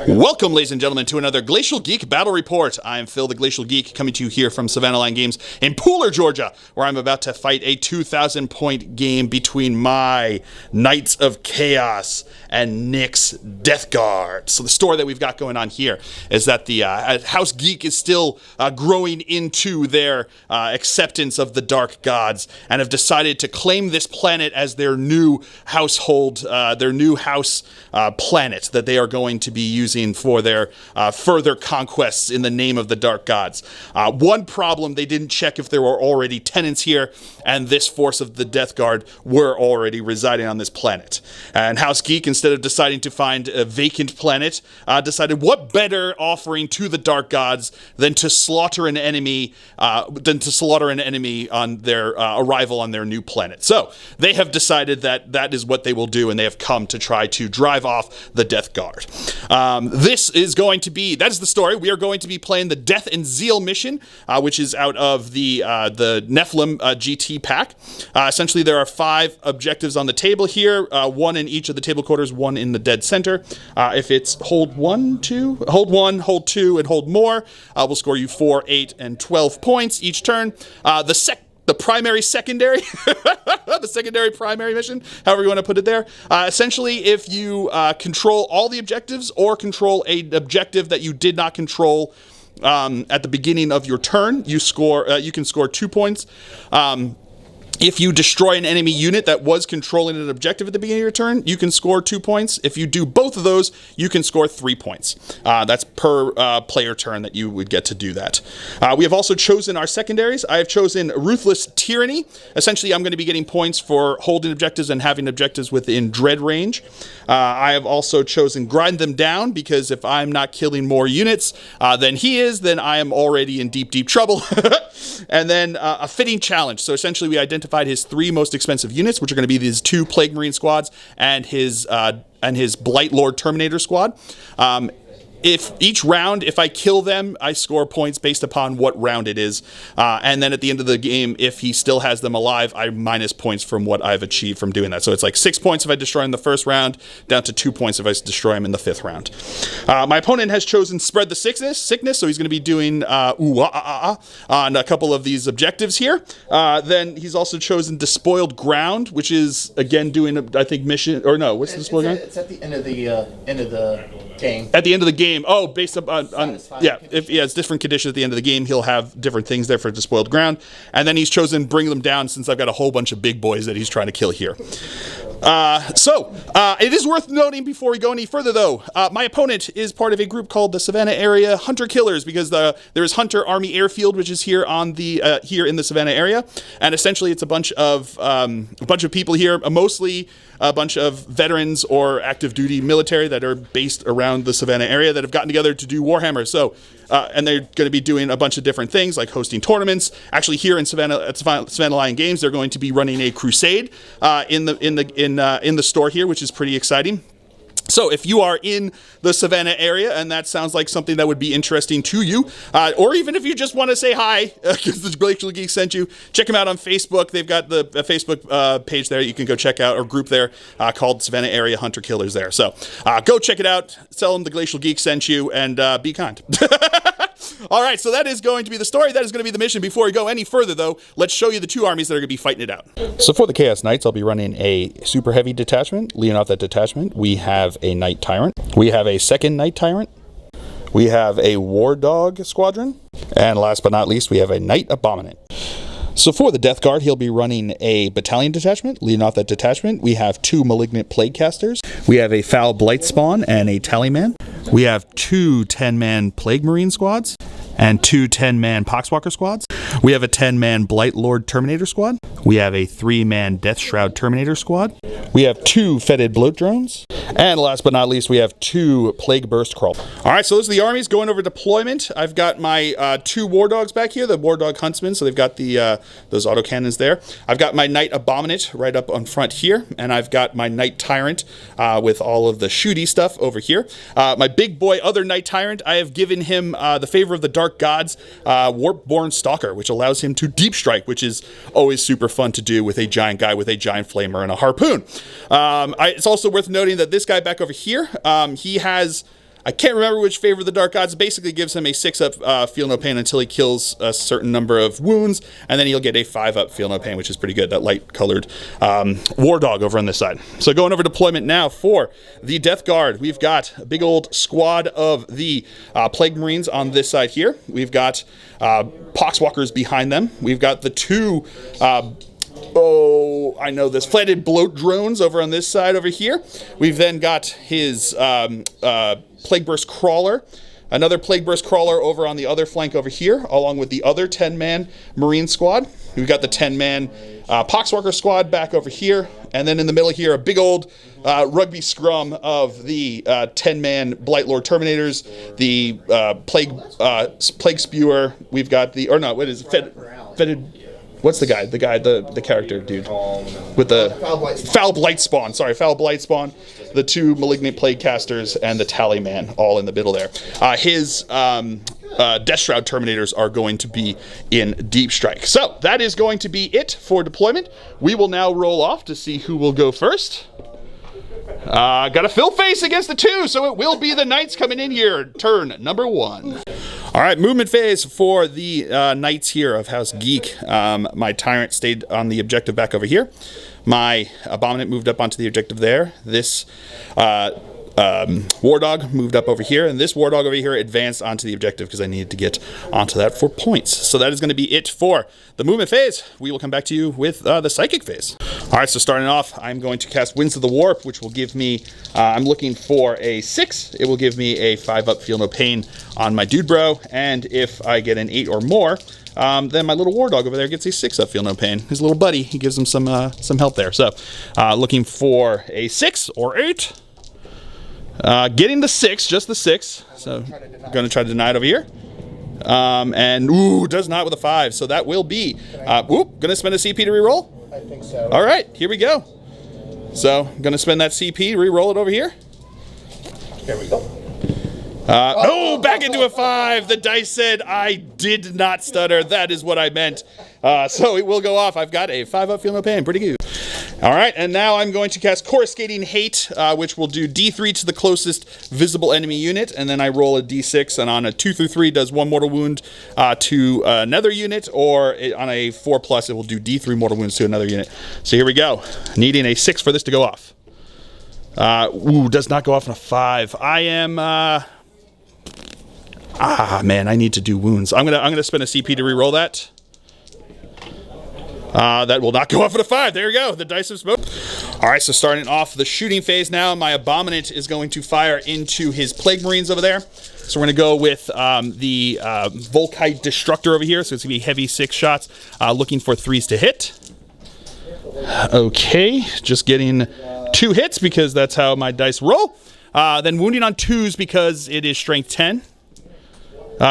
Welcome, ladies and gentlemen, to another Glacial Geek Battle Report. I am Phil, the Glacial Geek, coming to you here from Savannah Line Games in Pooler, Georgia, where I'm about to fight a 2,000-point game between my Knights of Chaos and Nick's Death Guard. So the story that we've got going on here is that the House Geek is still growing into their acceptance of the Dark Gods and have decided to claim this planet as their new household, their new house planet that they are going to be using for their further conquests in the name of the Dark Gods. One problem, they didn't check if there were already tenants here, and this force of the Death Guard were already residing on this planet. And House Geek, instead of deciding to find a vacant planet, decided what better offering to the Dark Gods than to slaughter an enemy, on their arrival on their new planet. So they have decided that that is what they will do, and they have come to try to drive off the Death Guard. This is going to be, that is the story. We are going to be playing the Death and Zeal mission, which is out of the Nephilim GT pack. Essentially, there are 5 objectives on the table here, 1 in each of the table quarters, 1 in the dead center. If it's hold 1, 2, hold 1, hold 2, and hold more, we'll score you 4, 8, and 12 points each turn. The primary secondary, the secondary primary mission, however you want to put it there. Essentially, if you control all the objectives or control an objective that you did not control at the beginning of your turn, you can score 2 points. If you destroy an enemy unit that was controlling an objective at the beginning of your turn, you can score 2 points. If you do both of those, you can score 3 points. That's per player turn that you would get to do that. We have also chosen our secondaries. I have chosen Ruthless Tyranny. Essentially, I'm going to be getting points for holding objectives and having objectives within dread range. I have also chosen Grind Them Down, because if I'm not killing more units than he is, then I am already in deep, deep trouble. And then a Fitting Challenge. So essentially, we identified his 3 most expensive units, which are going to be these 2 Plague Marine squads and his Blight Lord Terminator squad. If each round, if I kill them, I score points based upon what round it is. And then at the end of the game, if he still has them alive, I minus points from what I've achieved from doing that. So it's like 6 points if I destroy him in the first round, down to 2 points if I destroy him in the 5th round. My opponent has chosen Spread the Sickness, so he's going to be doing on a couple of these objectives here. Then he's also chosen Despoiled Ground, which is, again, doing, I think, mission, or no, what's the Despoiled Ground? It's at the end of the game. At the end of the game. Oh, based on if he has different conditions at the end of the game, he'll have different things there for Despoiled Ground. And then he's chosen Bring Them Down, since I've got a whole bunch of big boys that he's trying to kill here. It is worth noting before we go any further, though, my opponent is part of a group called the Savannah Area Hunter Killers, because there is Hunter Army Airfield, which is here on the here in the Savannah area, and essentially it's a bunch of people here, mostly a bunch of veterans or active duty military that are based around the Savannah area that have gotten together to do Warhammer. So, and they're going to be doing a bunch of different things, like hosting tournaments. Actually, here in Savannah, at Savannah Lion Games, they're going to be running a crusade in the store here, which is pretty exciting. So if you are in the Savannah area and that sounds like something that would be interesting to you, or even if you just want to say hi because the Glacial Geek sent you, check them out on Facebook. They've got the Facebook page there you can go check out, or group there called Savannah Area Hunter Killers there. So go check it out. Tell them the Glacial Geek sent you, and be kind. All right, so that is going to be the story. That is going to be the mission. Before we go any further, though, let's show you the 2 armies that are going to be fighting it out. So for the Chaos Knights, I'll be running a super heavy detachment. Leading off that detachment, we have a Knight Tyrant. We have a second Knight Tyrant. We have a War Dog Squadron. And last but not least, we have a Knight Abominant. So for the Death Guard, he'll be running a battalion detachment. Leading off that detachment, we have 2 Malignant Plague Casters. We have a Foul Blight Spawn and a Tallyman. We have 2 10-man Plague Marine squads and 2 10-man Poxwalker squads. We have a 10-man Blight Lord Terminator squad. We have a 3-man Death Shroud Terminator squad. We have 2 Fetid Bloat Drones. And last but not least, we have 2 Plague Burst Crawl. All right, so those are the armies going over deployment. I've got my 2 War Dogs back here, the War Dog Huntsmen, so they've got the those autocannons there. I've got my Knight Abominant right up on front here, and I've got my Knight Tyrant with all of the shooty stuff over here. My big boy, other Knight Tyrant, I have given him the favor of the Dark Gods, Warpborn Stalker, which allows him to deep strike, which is always super fun to do with a giant guy with a giant flamer and a harpoon. It's also worth noting that this guy back over here, he has I can't remember which favor of the Dark Gods. Basically gives him a 6-up feel no pain until he kills a certain number of wounds, and then he'll get a 5-up feel no pain, which is pretty good. That light-colored War Dog over on this side. So going over deployment now for the Death Guard. We've got a big old squad of the Plague Marines on this side here. We've got Poxwalkers behind them. We've got the 2... I know this. Flatted bloat drones over on this side over here. We've then got his Plague Burst Crawler. Another Plague Burst Crawler over on the other flank over here, along with the other 10-man Marine squad. We've got the 10-man Poxwalker squad back over here. And then in the middle here, a big old rugby scrum of the 10-man Blightlord Terminators, the Plague Spewer. We've got the, or no, what is it? Fetid. What's the guy? The character dude with the Foul Blightspawn. Sorry, Foul Blightspawn. The 2 Malignant Plague Casters and the Tally Man all in the middle there. His Death Shroud Terminators are going to be in Deep Strike. So that is going to be it for deployment. We will now roll off to see who will go first. Got a Phil face against the 2, so it will be the Knights coming in here. Turn number 1. All right, movement phase for the Knights here of House Geek. My Tyrant stayed on the objective back over here. My Abominant moved up onto the objective there. This War Dog moved up over here, and this War Dog over here advanced onto the objective because I needed to get onto that for points. So that is going to be it for the movement phase. We will come back to you with the psychic phase. All right, so starting off, I'm going to cast Winds of the Warp, which will give me, I'm looking for a 6. It will give me a 5-up Feel No Pain on my Dude Bro, and if I get an 8 or more, then my little War Dog over there gets a 6-up Feel No Pain. His little buddy, he gives him some help there. So looking for a 6 or 8. Getting the 6, just the 6. So I'm going to try to deny it over here. And, ooh, does not with a 5. So that will be, going to spend a CP to reroll? I think so. All right, here we go. So I'm going to spend that CP, reroll it over here. Here we go. No, back into a 5. The dice said I did not stutter. That is what I meant. So it will go off. I've got a 5-up Feel No Pain. Pretty good. All right, and now I'm going to cast Coruscating Hate, which will do D3 to the closest visible enemy unit, and then I roll a D6, and on a 2 through 3 does 1 mortal wound to another unit, or on a 4+, it will do D3 mortal wounds to another unit. So here we go. Needing a 6 for this to go off. Does not go off on a 5. I am... man, I need to do wounds. I'm gonna spend a CP to reroll that. That will not go off at a 5. There you go. The dice have spoken. All right, so starting off the shooting phase now, my Abominant is going to fire into his Plague Marines over there. So we're going to go with the Volkite Destructor over here. So it's going to be heavy 6 shots, looking for 3s to hit. Okay, just getting 2 hits because that's how my dice roll. Then wounding on 2s because it is strength 10.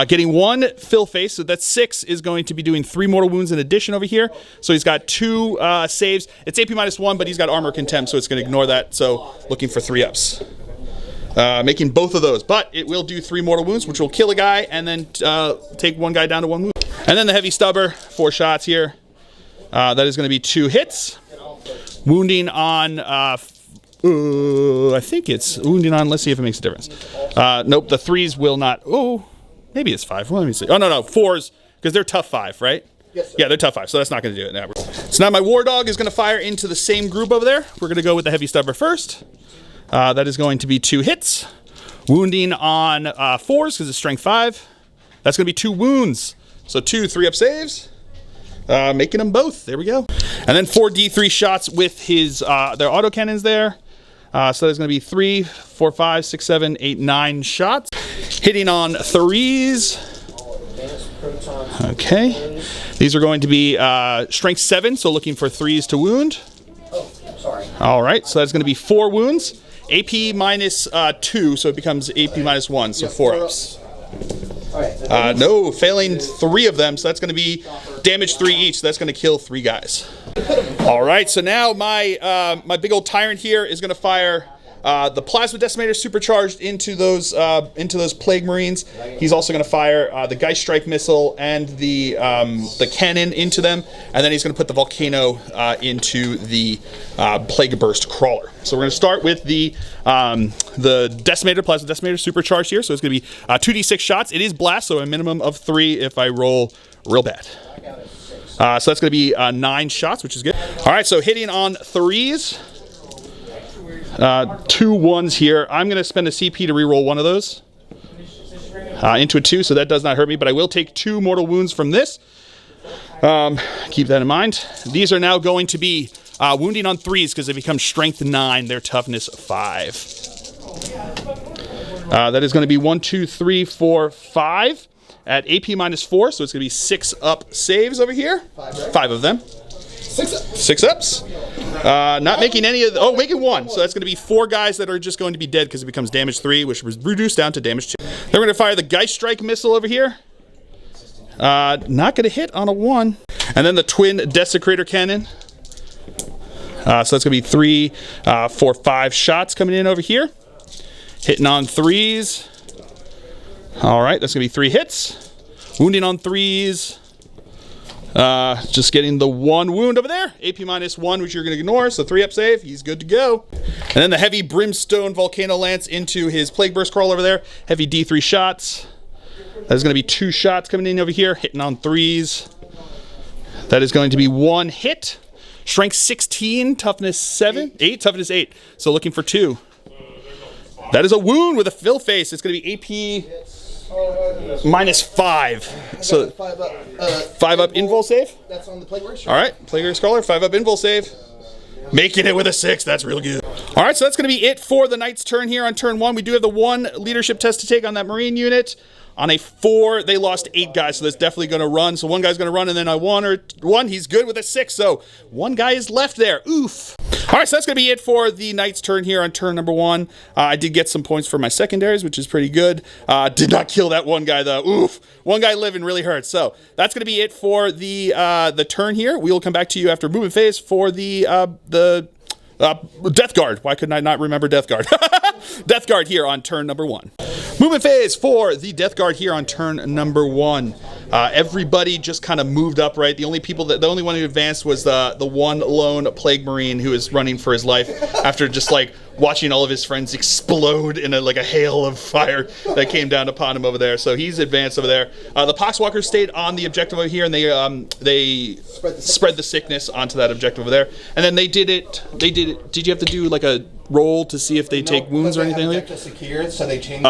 Getting 1 Fill Face, so that's 6, is going to be doing 3 mortal wounds in addition over here. So he's got 2 saves. It's AP -1, but he's got Armor Contempt, so it's going to ignore that. So looking for 3 ups. Making both of those, but it will do 3 mortal wounds, which will kill a guy, and then take 1 guy down to 1 wound. And then the Heavy Stubber, 4 shots here. That is going to be 2 hits. Wounding on... I think it's wounding on... Let's see if it makes a difference. Nope, the 3s will not... Oh... Maybe it's 5. Well, let me see. Oh, no, 4s, because they're tough 5, right? Yes, sir. Yeah, they're tough 5, so that's not going to do it. No. So now my War Dog is going to fire into the same group over there. We're going to go with the Heavy Stubber first. That is going to be 2 hits. Wounding on 4s, because it's strength 5. That's going to be 2 wounds. So 2 3-up saves. Making them both. There we go. And then 4 D3 shots with his their autocannons there. So there's going to be 3, 4, 5, 6, 7, 8, 9 shots. Hitting on 3s. Okay. These are going to be strength 7, so looking for 3s to wound. Oh, sorry. All right, so that's going to be 4 wounds. AP -2, so it becomes AP -1, so 4 ups. No, failing 3 of them, so that's going to be damage 3 each, so that's going to kill 3 guys. All right, so now my my big old Tyrant here is going to fire the Plasma Decimator supercharged into those Plague Marines. He's also going to fire the Geist Strike missile and the cannon into them, and then he's going to put the Volcano into the Plague Burst Crawler. So we're going to start with the Decimator, Plasma Decimator supercharged here. So it's going to be 2d6 shots. It is blast, so a minimum of 3 if I roll real bad. So that's going to be 9 shots, which is good. All right, so hitting on 3s. 2 1s here. I'm going to spend a CP to reroll one of those into a 2, so that does not hurt me, but I will take 2 mortal wounds from this. Keep that in mind. These are now going to be wounding on 3s because they become strength 9, their toughness 5. That is going to be 1, 2, 3, 4, 5 at AP -4, so it's going to be 6 up saves over here. 5 of them. 6 ups. Not making any of the, making 1. So that's going to be 4 guys that are just going to be dead because it becomes damage 3, which was reduced down to damage 2. Then we're going to fire the Geist Strike missile over here. Not going to hit on a 1. And then the twin Desecrator cannon. So that's going to be 3, 4, 5 shots coming in over here. Hitting on 3s. All right, that's going to be 3 hits. Wounding on 3s. Just getting the 1 wound over there. AP -1, which you're going to ignore. So 3 up save. He's good to go. And then the heavy Brimstone Volcano Lance into his Plague Burst Crawl over there. Heavy D3 shots. There's going to be 2 shots coming in over here. Hitting on 3s. That is going to be 1 hit. Strength 16, toughness 7. 8, toughness 8. So looking for 2. That is a wound with a fill face. It's going to be AP -5. So 5 up invul save. That's on the Plague Burst. All right, Plague Burst Crawler, 5 up invul save. Making it with a 6. That's real good. All right, so that's going to be it for the Knight's turn here on turn 1. We do have the 1 leadership test to take on that Marine unit. On a 4, they lost 8 guys, so that's definitely going to run. So 1 guy's going to run, and then on 1, he's good with a 6. So 1 guy is left there. Oof. All right, so that's going to be it for the Knight's turn here on turn number 1. I did get some points for my secondaries, which is pretty good. Did not kill that 1 guy, though. Oof. 1 guy living really hurts. So that's going to be it for the turn here. We will come back to you after movement phase for the Death Guard. Why couldn't I not remember Death Guard? Death Guard here on turn number 1. Movement phase for the Death Guard here on turn number 1. Everybody just kind of moved up, right? The only one who advanced was the 1 lone Plague Marine who is running for his life after just like watching all of his friends explode in a hail of fire that came down upon him over there. So he's advanced over there. The Poxwalkers stayed on the objective over here, and they spread the sickness onto that objective over there. And then they did it. Did you have to do like a roll to see if they take wounds or anything like that? Secured, so they changed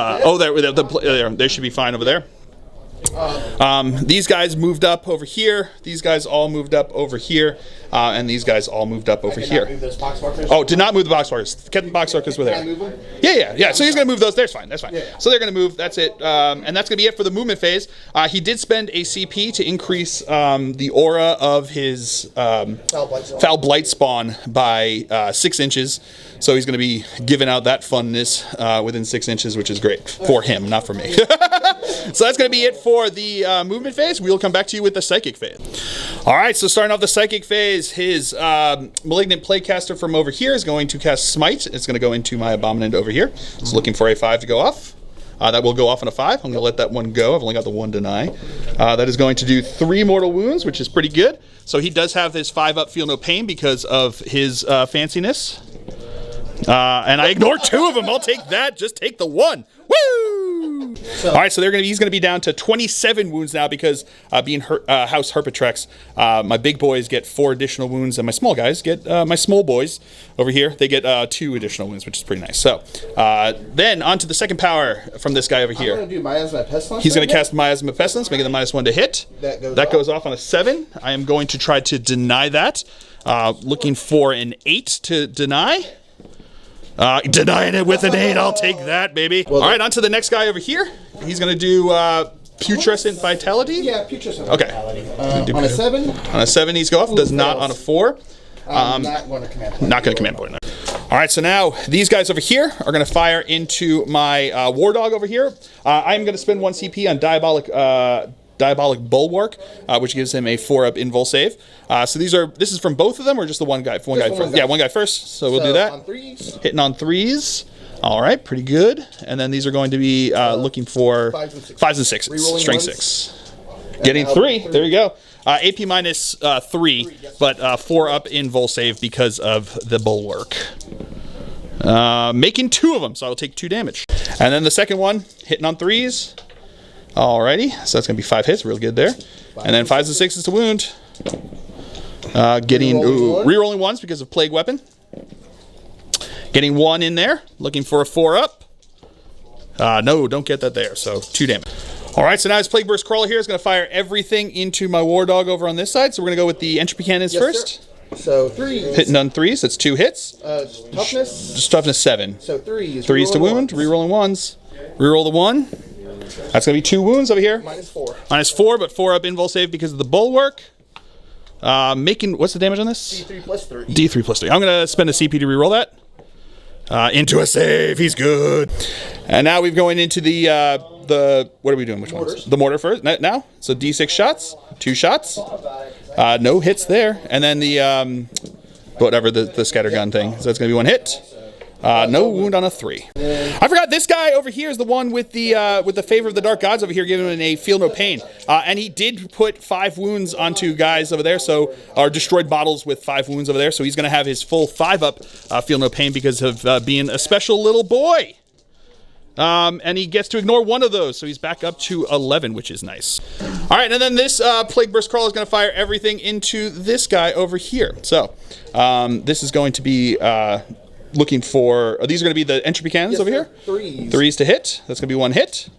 they should be fine over there. These guys moved up over here. These guys all moved up over here. And these guys all moved up over here. Move those Poxwalkers? Oh, did not move the Poxwalkers. Kept the Poxwalkers were there. Yeah. So he's going to move those. That's fine. That's fine. Yeah. So they're going to move. That's it. And that's going to be it for the movement phase. He did spend a CP to increase the aura of his Foul Blight Spawn by 6 inches. So he's going to be giving out that funness within 6 inches, which is great for him, not for me. So that's going to be it for the movement phase. We'll come back to you with the psychic phase. All right, so starting off the psychic phase, his Malignant Plaguecaster from over here is going to cast Smite. It's going to go into my Abominant over here. It's looking for a 5 to go off. That will go off on a 5. I'm going to let that one go. I've only got the 1 deny. That is going to do 3 mortal wounds, which is pretty good. So he does have his 5 up Feel No Pain because of his fanciness. And I ignored 2 of them. I'll take that. Just take the 1. Woo! All right, so he's going to be down to 27 wounds now because being House Herpetrex, my big boys get 4 additional wounds, and my small guys get, my small boys over here, they get 2 additional wounds, which is pretty nice. So then on to the second power from this guy over here. I'm going to do Miasma Pestilence. He's going to cast Miasma Pestilence, making the -1 to hit. That goes off on a 7. I am going to try to deny that. Looking for an 8 to deny. Denying it with an 8. I'll take that, baby. Well, all right, on to the next guy over here. He's going to do Putrescent Vitality. Yeah, Putrescent Vitality. Okay. On a 7? On a 7, he's go off. Does not on a 4. Not going to command point. Not going to command point. No. All right, so now these guys over here are going to fire into my War Dog over here. I'm going to spend 1 CP on Diabolic Bulwark, which gives him a 4-up invul save. So this is from both of them, or just the one guy? One guy first. Yeah, one guy first. So we'll do that. On 3s. Hitting on 3s. All right, pretty good. And then these are going to be looking for 5s and 6s. Rerolling Strength ones. 6. Getting 3. There you go. AP minus 3, but 4-up invul save because of the Bulwark. Making 2 of them, so I'll take 2 damage. And then the second one, hitting on 3s. Alrighty, so that's going to be 5 hits, real good there. And then 5s and 6s to wound. Getting rerolling 1s because of Plague Weapon. Getting 1 in there, looking for a 4-up. No, don't get that there, so 2 damage. Alright, so now his Plague Burst Crawler here is going to fire everything into my War Dog over on this side. So we're going to go with the Entropy Cannons first. Sir. So 3s. Hitting on 3s, that's 2 hits. Toughness. Just toughness 7. So 3s. 3s to wound, rerolling 1s. Reroll the 1. That's going to be 2 wounds over here. Minus 4. Minus 4, but 4-up invul save because of the Bulwark. Making, what's the damage on this? D3 plus 3. D3 plus 3. I'm going to spend a CP to reroll that. Into a save, he's good. And now we're going into the what are we doing? Which ones? The mortar first. Now, so D6 shots, 2 shots. No hits there, and then the whatever the scattergun thing. So that's gonna be 1 hit. No wound on a 3. I forgot this guy over here is the one with the favor of the dark gods over here, giving him a feel no pain. And he did put 5 wounds onto guys over there, so or destroyed bottles with 5 wounds over there. So he's gonna have his full 5-up feel no pain because of being a special little boy. And he gets to ignore 1 of those, so he's back up to 11, which is nice. All right, and then this Plague Burst Crawler is going to fire everything into this guy over here. So this is going to be looking for. These are going to be the Entropy Cannons over here. 3s. 3s to hit. That's going to be 1 hit.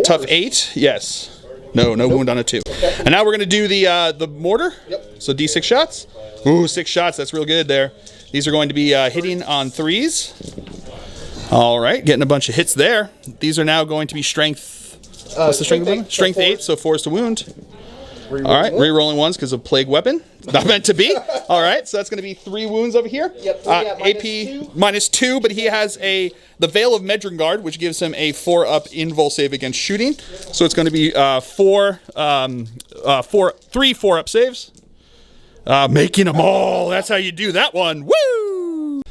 Tough 8. Yes. No wound on a 2. Okay. And now we're going to do the mortar. Yep. So D6 shots. Ooh, 6 shots. That's real good there. These are going to be hitting on 3s. All right, getting a bunch of hits there. These are now going to be strength. What's the strength one? Strength 8, so 4s to wound. All right, rerolling 1s because of Plague Weapon. Not meant to be. All right, so that's going to be 3 wounds over here. Yep. AP minus 2, but he has the Veil of Medringard, which gives him a 4-up invul save against shooting. So it's going to be 3 4-up saves. Making them all. That's how you do that one. Woo!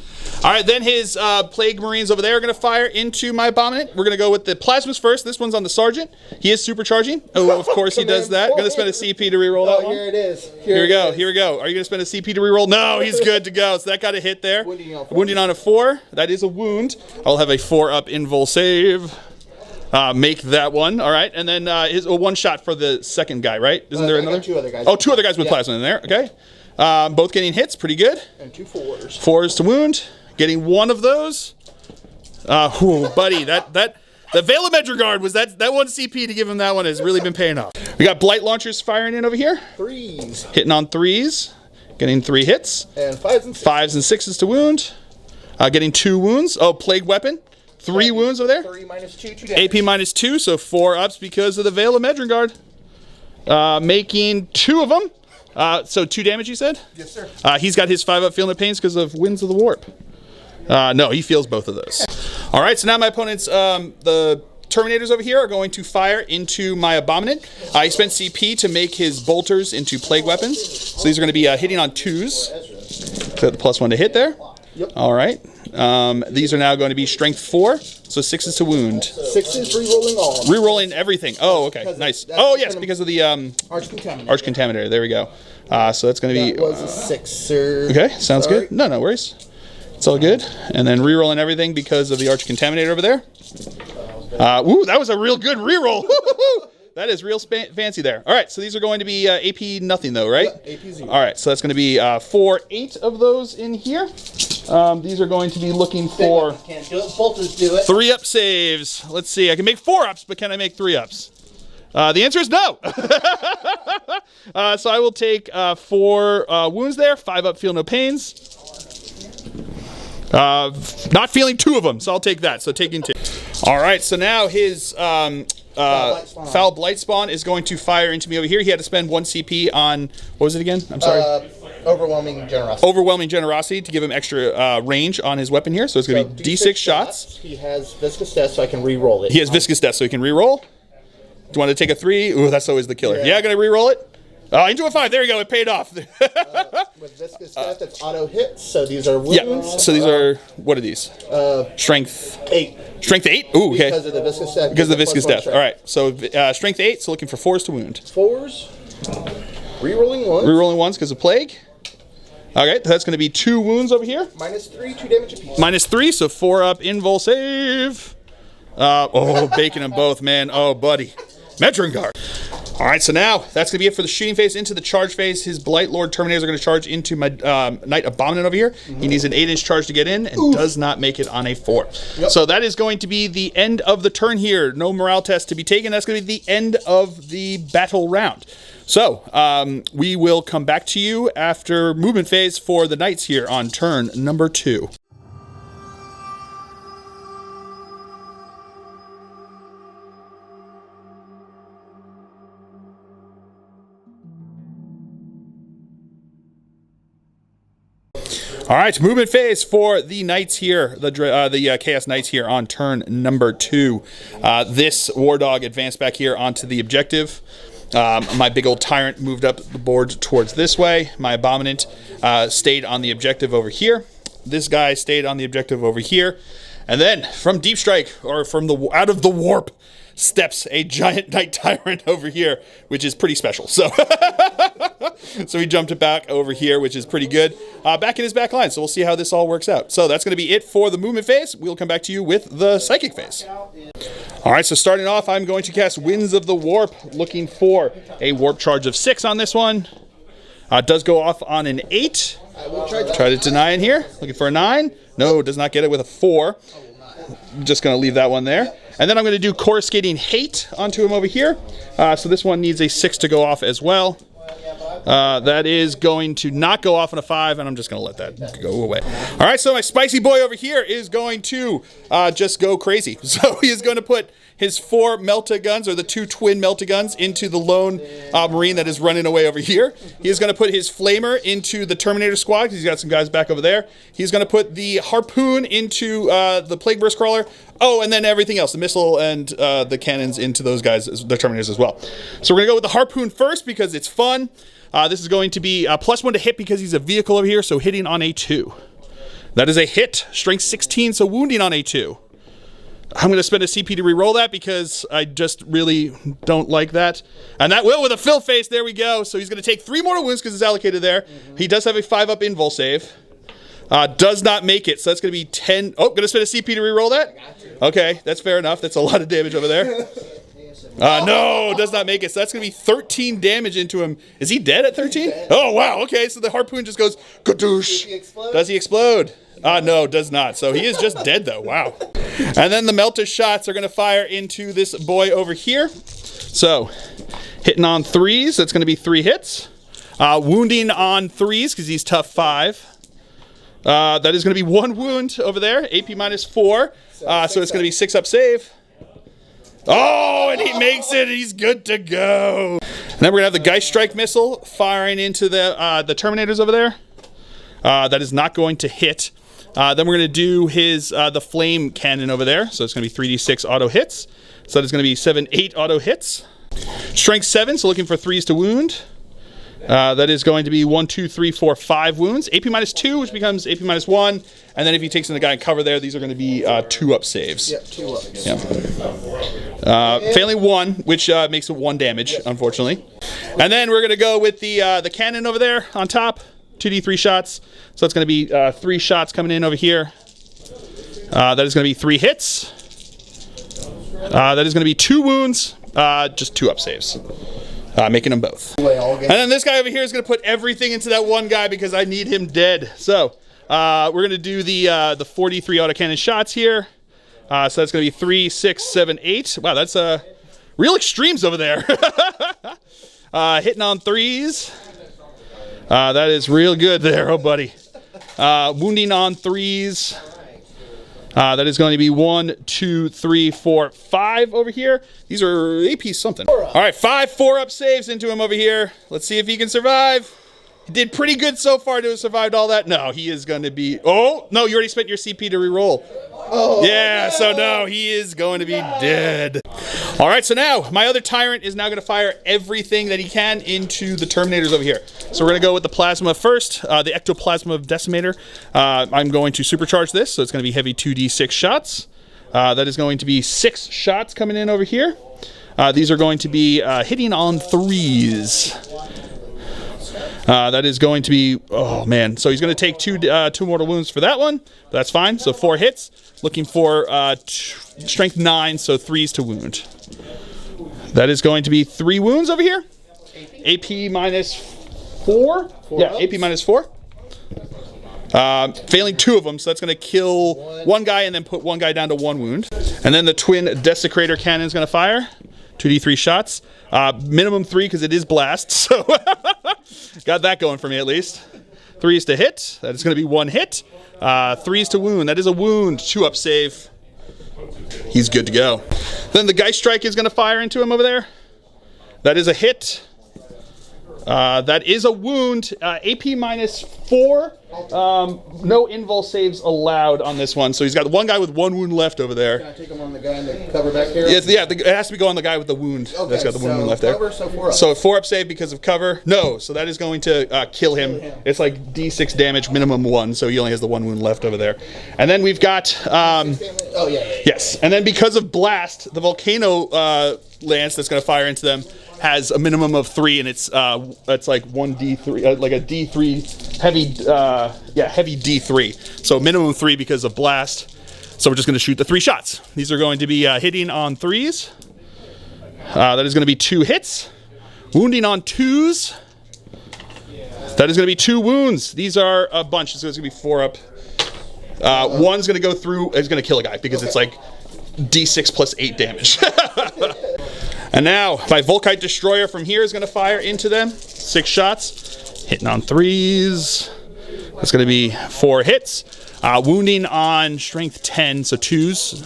All right, then his Plague Marines over there are going to fire into my Abominant. We're going to go with the Plasmas first. This one's on the Sergeant. He is supercharging. Oh, of course he does that. Going to spend a CP to reroll that one. Here it is. Here we go. Here we go. Are you going to spend a CP to reroll? No, he's good to go. So that got a hit there. Wounding on a 4. That is a wound. I'll have a 4-up invul save. Make that one. All right, and then his 1 shot for the second guy, right? Isn't there another? 2 other guys. Oh, 2 other guys with Plasma in there. Okay. Both getting hits. Pretty good. And 2 4s. 4s to wound. Getting 1 of those. Buddy, the Veil of Medringard was that 1 CP to give him that one has really been paying off. We got Blight Launchers firing in over here. 3s. Hitting on 3s. Getting 3 hits. And 5s and 6s. 5s and 6s to wound. Getting 2 wounds. Oh, Plague Weapon. 3 wounds over there. 3 minus 2 damage. AP minus 2, so 4 ups because of the Veil of Medringard. Making 2 of them. So 2 damage, you said? Yes, sir. He's got his 5-up feeling of pains because of Winds of the Warp. No, he feels both of those. All right, so now my opponent's, the Terminators over here are going to fire into my Abominant. He spent CP to make his Bolters into Plague Weapons. So these are going to be hitting on 2s. Got the +1 to hit there. Yep. All right. These are now going to be Strength 4, so 6s to wound. 6s rerolling all. Rerolling everything. Oh, okay, nice. Oh, yes, because of the Arch Contaminator. Arch Contaminator. There we go. So that's going to be. That was a 6er. Okay, sounds good. No worries. It's all good. And then rerolling everything because of the Arch Contaminator over there. Ooh, that was a real good reroll. That is real fancy there. All right, so these are going to be AP nothing though, right? Yeah, AP 0. All right, so that's going to be 8 of those in here. These are going to be looking for Can't do it. Bolters do it. 3-up saves. Let's see. I can make 4-ups, but can I make 3-ups? The answer is no. So I will take 4 wounds there. 5-up, feel no pains. Not feeling 2 of them, so I'll take that. So taking 2. All right, so now his Foul Blight Spawn is going to fire into me over here. He had to spend 1 CP on, what was it again? I'm sorry. Overwhelming Generosity. Overwhelming Generosity to give him extra range on his weapon here. So it's going to be D6 shots. He has Viscous Death, so I can re-roll it. He has Viscous Death, so he can re-roll. Do you want to take a 3? Ooh, that's always the killer. Yeah, gonna re-roll it. Into a 5. There you go. It paid off. With viscous death, it's auto hits, so these are wounds. Yeah. So these are, what are these? Strength 8. Strength 8? Ooh, okay. Because of the viscous death. Because of the viscous death. All right. So strength 8. So looking for 4s to wound. 4s. Rerolling 1s. Rerolling 1s because of plague. Okay, that's going to be 2 wounds over here. -3, 2 damage apiece. -3, so 4 up. Invul save. Baking them both, man. Oh, buddy. Metron Guard. All right, so now that's going to be it for the shooting phase. Into the charge phase, his Blight Lord Terminators are going to charge into my Knight Abominant over here. He needs an 8-inch charge to get in and does not make it on a 4. Yep. So that is going to be the end of the turn here. No morale test to be taken. That's going to be the end of the battle round. So we will come back to you after movement phase for the Knights here on turn number 2. All right, movement phase for the Knights here, the Chaos Knights here on turn number 2. This War Dog advanced back here onto the objective. My big old Tyrant moved up the board towards this way. My Abominant stayed on the objective over here. This guy stayed on the objective over here. And then from Deep Strike, or from out of the warp, steps a giant Knight Tyrant over here, which is pretty special. So so he jumped it back over here, which is pretty good. Back in his back line, so we'll see how this all works out. So that's going to be it for the movement phase. We'll come back to you with the psychic phase. All right, so starting off, I'm going to cast Winds of the Warp, looking for a warp charge of 6 on this one. Does go off on an 8. Try to deny in here. Looking for a 9. No, does not get it with a 4. I'm just going to leave that one there. And then I'm going to do Coruscating Hate onto him over here. So this one needs a 6 to go off as well. That is going to not go off on a 5, and I'm just going to let that go away. All right, so my spicy boy over here is going to just go crazy. So he is going to put his 4 Melta-Guns, or the 2 twin Melta-Guns, into the lone Marine that is running away over here. He is going to put his Flamer into the Terminator squad, because he's got some guys back over there. He's going to put the Harpoon into the Plague Burst Crawler. Oh, and then everything else, the missile and the cannons into those guys, the Terminators as well. So we're going to go with the Harpoon first because it's fun. This is going to be +1 to hit because he's a vehicle over here, so hitting on a 2. That is a hit. Strength 16, so wounding on a 2. I'm going to spend a CP to re-roll that because I just really don't like that. And that will with a fill face. There we go. So he's going to take 3 mortal wounds because it's allocated there. He does have a 5-up invul save. Does not make it, so that's going to be 10. Oh, going to spend a CP to re-roll that? Okay, that's fair enough. That's a lot of damage over there. No, does not make it. So that's going to be 13 damage into him. Is he dead at 13? Oh, wow. Okay, so the Harpoon just goes, kadoosh. Does he explode? No, does not. So he is just dead, though. Wow. And then the Melter shots are going to fire into this boy over here. So hitting on 3s, that's going to be 3 hits. Wounding on 3s because he's tough 5. That is going to be 1 wound over there. AP -4. So it's going to be 6-up save. Oh, and he makes it. He's good to go. And then we're going to have the Geist Strike missile firing into the Terminators over there. That is not going to hit. Then we're going to do his the Flame Cannon over there. So it's going to be 3d6 auto hits. So that is going to be 7, 8 auto hits. Strength 7, so looking for 3s to wound. That is going to be 1, 2, 3, 4, 5 wounds. AP -2, which becomes AP -1. And then if he takes in the guy in cover there, these are going to be 2-up saves. Yep, 2 ups. Yeah. Failing 1, which makes it 1 damage, unfortunately. And then we're going to go with the cannon over there on top. 2d3 shots. So it's going to be 3 shots coming in over here. That is going to be 3 hits. That is going to be 2 wounds. Just 2-up saves. Making them both. And then this guy over here is going to put everything into that one guy because I need him dead. So we're going to do the 43 autocannon shots here. So that's going to be 3, 6, 7, 8. Wow, that's real extremes over there. Hitting on 3s. That is real good there, oh buddy. Wounding on 3s. That is going to be 1, 2, 3, 4, 5 over here. These are AP something. All right, 5 4-up saves into him over here. Let's see if he can survive. He did pretty good so far to have survived all that. No, he is going to be... Oh, no, you already spent your CP to re-roll. Oh, yeah, no. So no, he is going to be dead. All right, so now my other tyrant is now going to fire everything that he can into the Terminators over here. So we're going to go with the plasma first, the ectoplasma of Decimator. I'm going to supercharge this, so it's going to be heavy 2d6 shots. That is going to be 6 shots coming in over here. These are going to be hitting on 3s. That is going to be, oh man. So he's going to take two mortal wounds for that one. That's fine. So 4 hits. Looking for strength 9, so 3s to wound. That is going to be 3 wounds over here. AP minus 4. Yeah, AP minus 4. Failing 2 of them, so that's going to kill 1 guy and then put 1 guy down to 1 wound. And then the twin desecrator cannon is going to fire 2d3 shots. Minimum 3 because it is blast, so got that going for me at least. 3s to hit. That is going to be 1 hit. 3s to wound. That is a wound. 2-up save. He's good to go. Then the Geist Strike is going to fire into him over there. That is a hit. That is a wound. AP minus 4. No invul saves allowed on this one. So he's got 1 guy with 1 wound left over there. Can I take him on the guy in the cover back here? Yeah, it has to be go on the guy with the wound. Okay, that's got the wound left cover, there. So 4-up. So 4-up save because of cover. No, so that is going to kill him. It's like D6 damage, minimum 1. So he only has the 1 wound left over there. And then we've got... oh, yeah. Yes, and then because of blast, the volcano lance that's going to fire into them has a minimum of 3, and it's like 1d3, like a d3 heavy, heavy d3. So minimum 3 because of blast. So we're just going to shoot the 3 shots. These are going to be hitting on 3s. That is going to be 2 hits. Wounding on 2s. That is going to be 2 wounds. These are a bunch, so it's going to be 4 up. One's going to go through. It's going to kill a guy because it's like d6 plus 8 damage. And now, my Volkite Destroyer from here is going to fire into them. 6 shots. Hitting on 3s. That's going to be 4 hits. Wounding on strength 10, so 2s.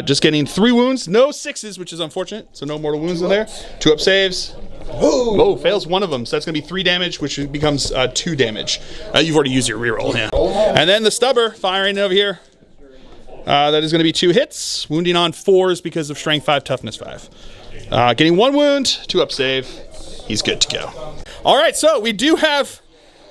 Just getting 3 wounds. No 6s, which is unfortunate. So no mortal wounds in there. 2-up saves. Oh, fails 1 of them. So that's going to be 3 damage, which becomes 2 damage. You've already used your reroll, yeah. And then the Stubber firing over here. That is going to be 2 hits, wounding on 4s because of strength 5, toughness 5. Getting 1 wound, 2-up save. He's good to go. All right, so we do have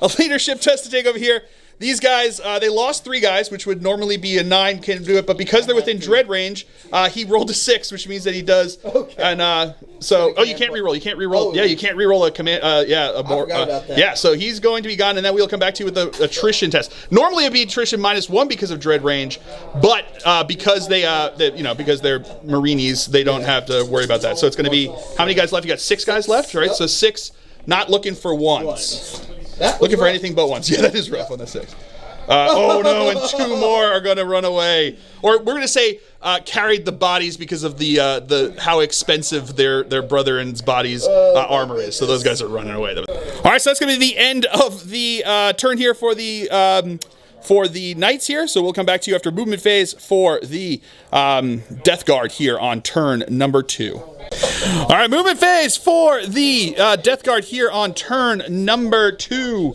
a leadership test to take over here. These guys, they lost 3 guys, which would normally be a 9 can do it, but because they're within dread range, he rolled a 6, which means that he does. Okay. And so, you can't reroll. You can't reroll. Yeah, you can't reroll a command. Yeah, so he's going to be gone, and then we'll come back to you with the attrition test. Normally it'd be attrition -1 because of dread range, but because because they're Marinis, they don't have to worry about that. So it's going to be how many guys left? You got 6 guys left, right? So 6, not looking for ones. Looking for anything but ones. Yeah, that is rough on the 6. Oh no, and 2 more are going to run away. Or we're going to say carried the bodies because of the how expensive their brother and's body's armor is. So those guys are running away. All right, so that's going to be the end of the turn here for the knights here. So we'll come back to you after movement phase for the Death Guard here on turn number 2. All right, movement phase for the Death Guard here on turn number 2.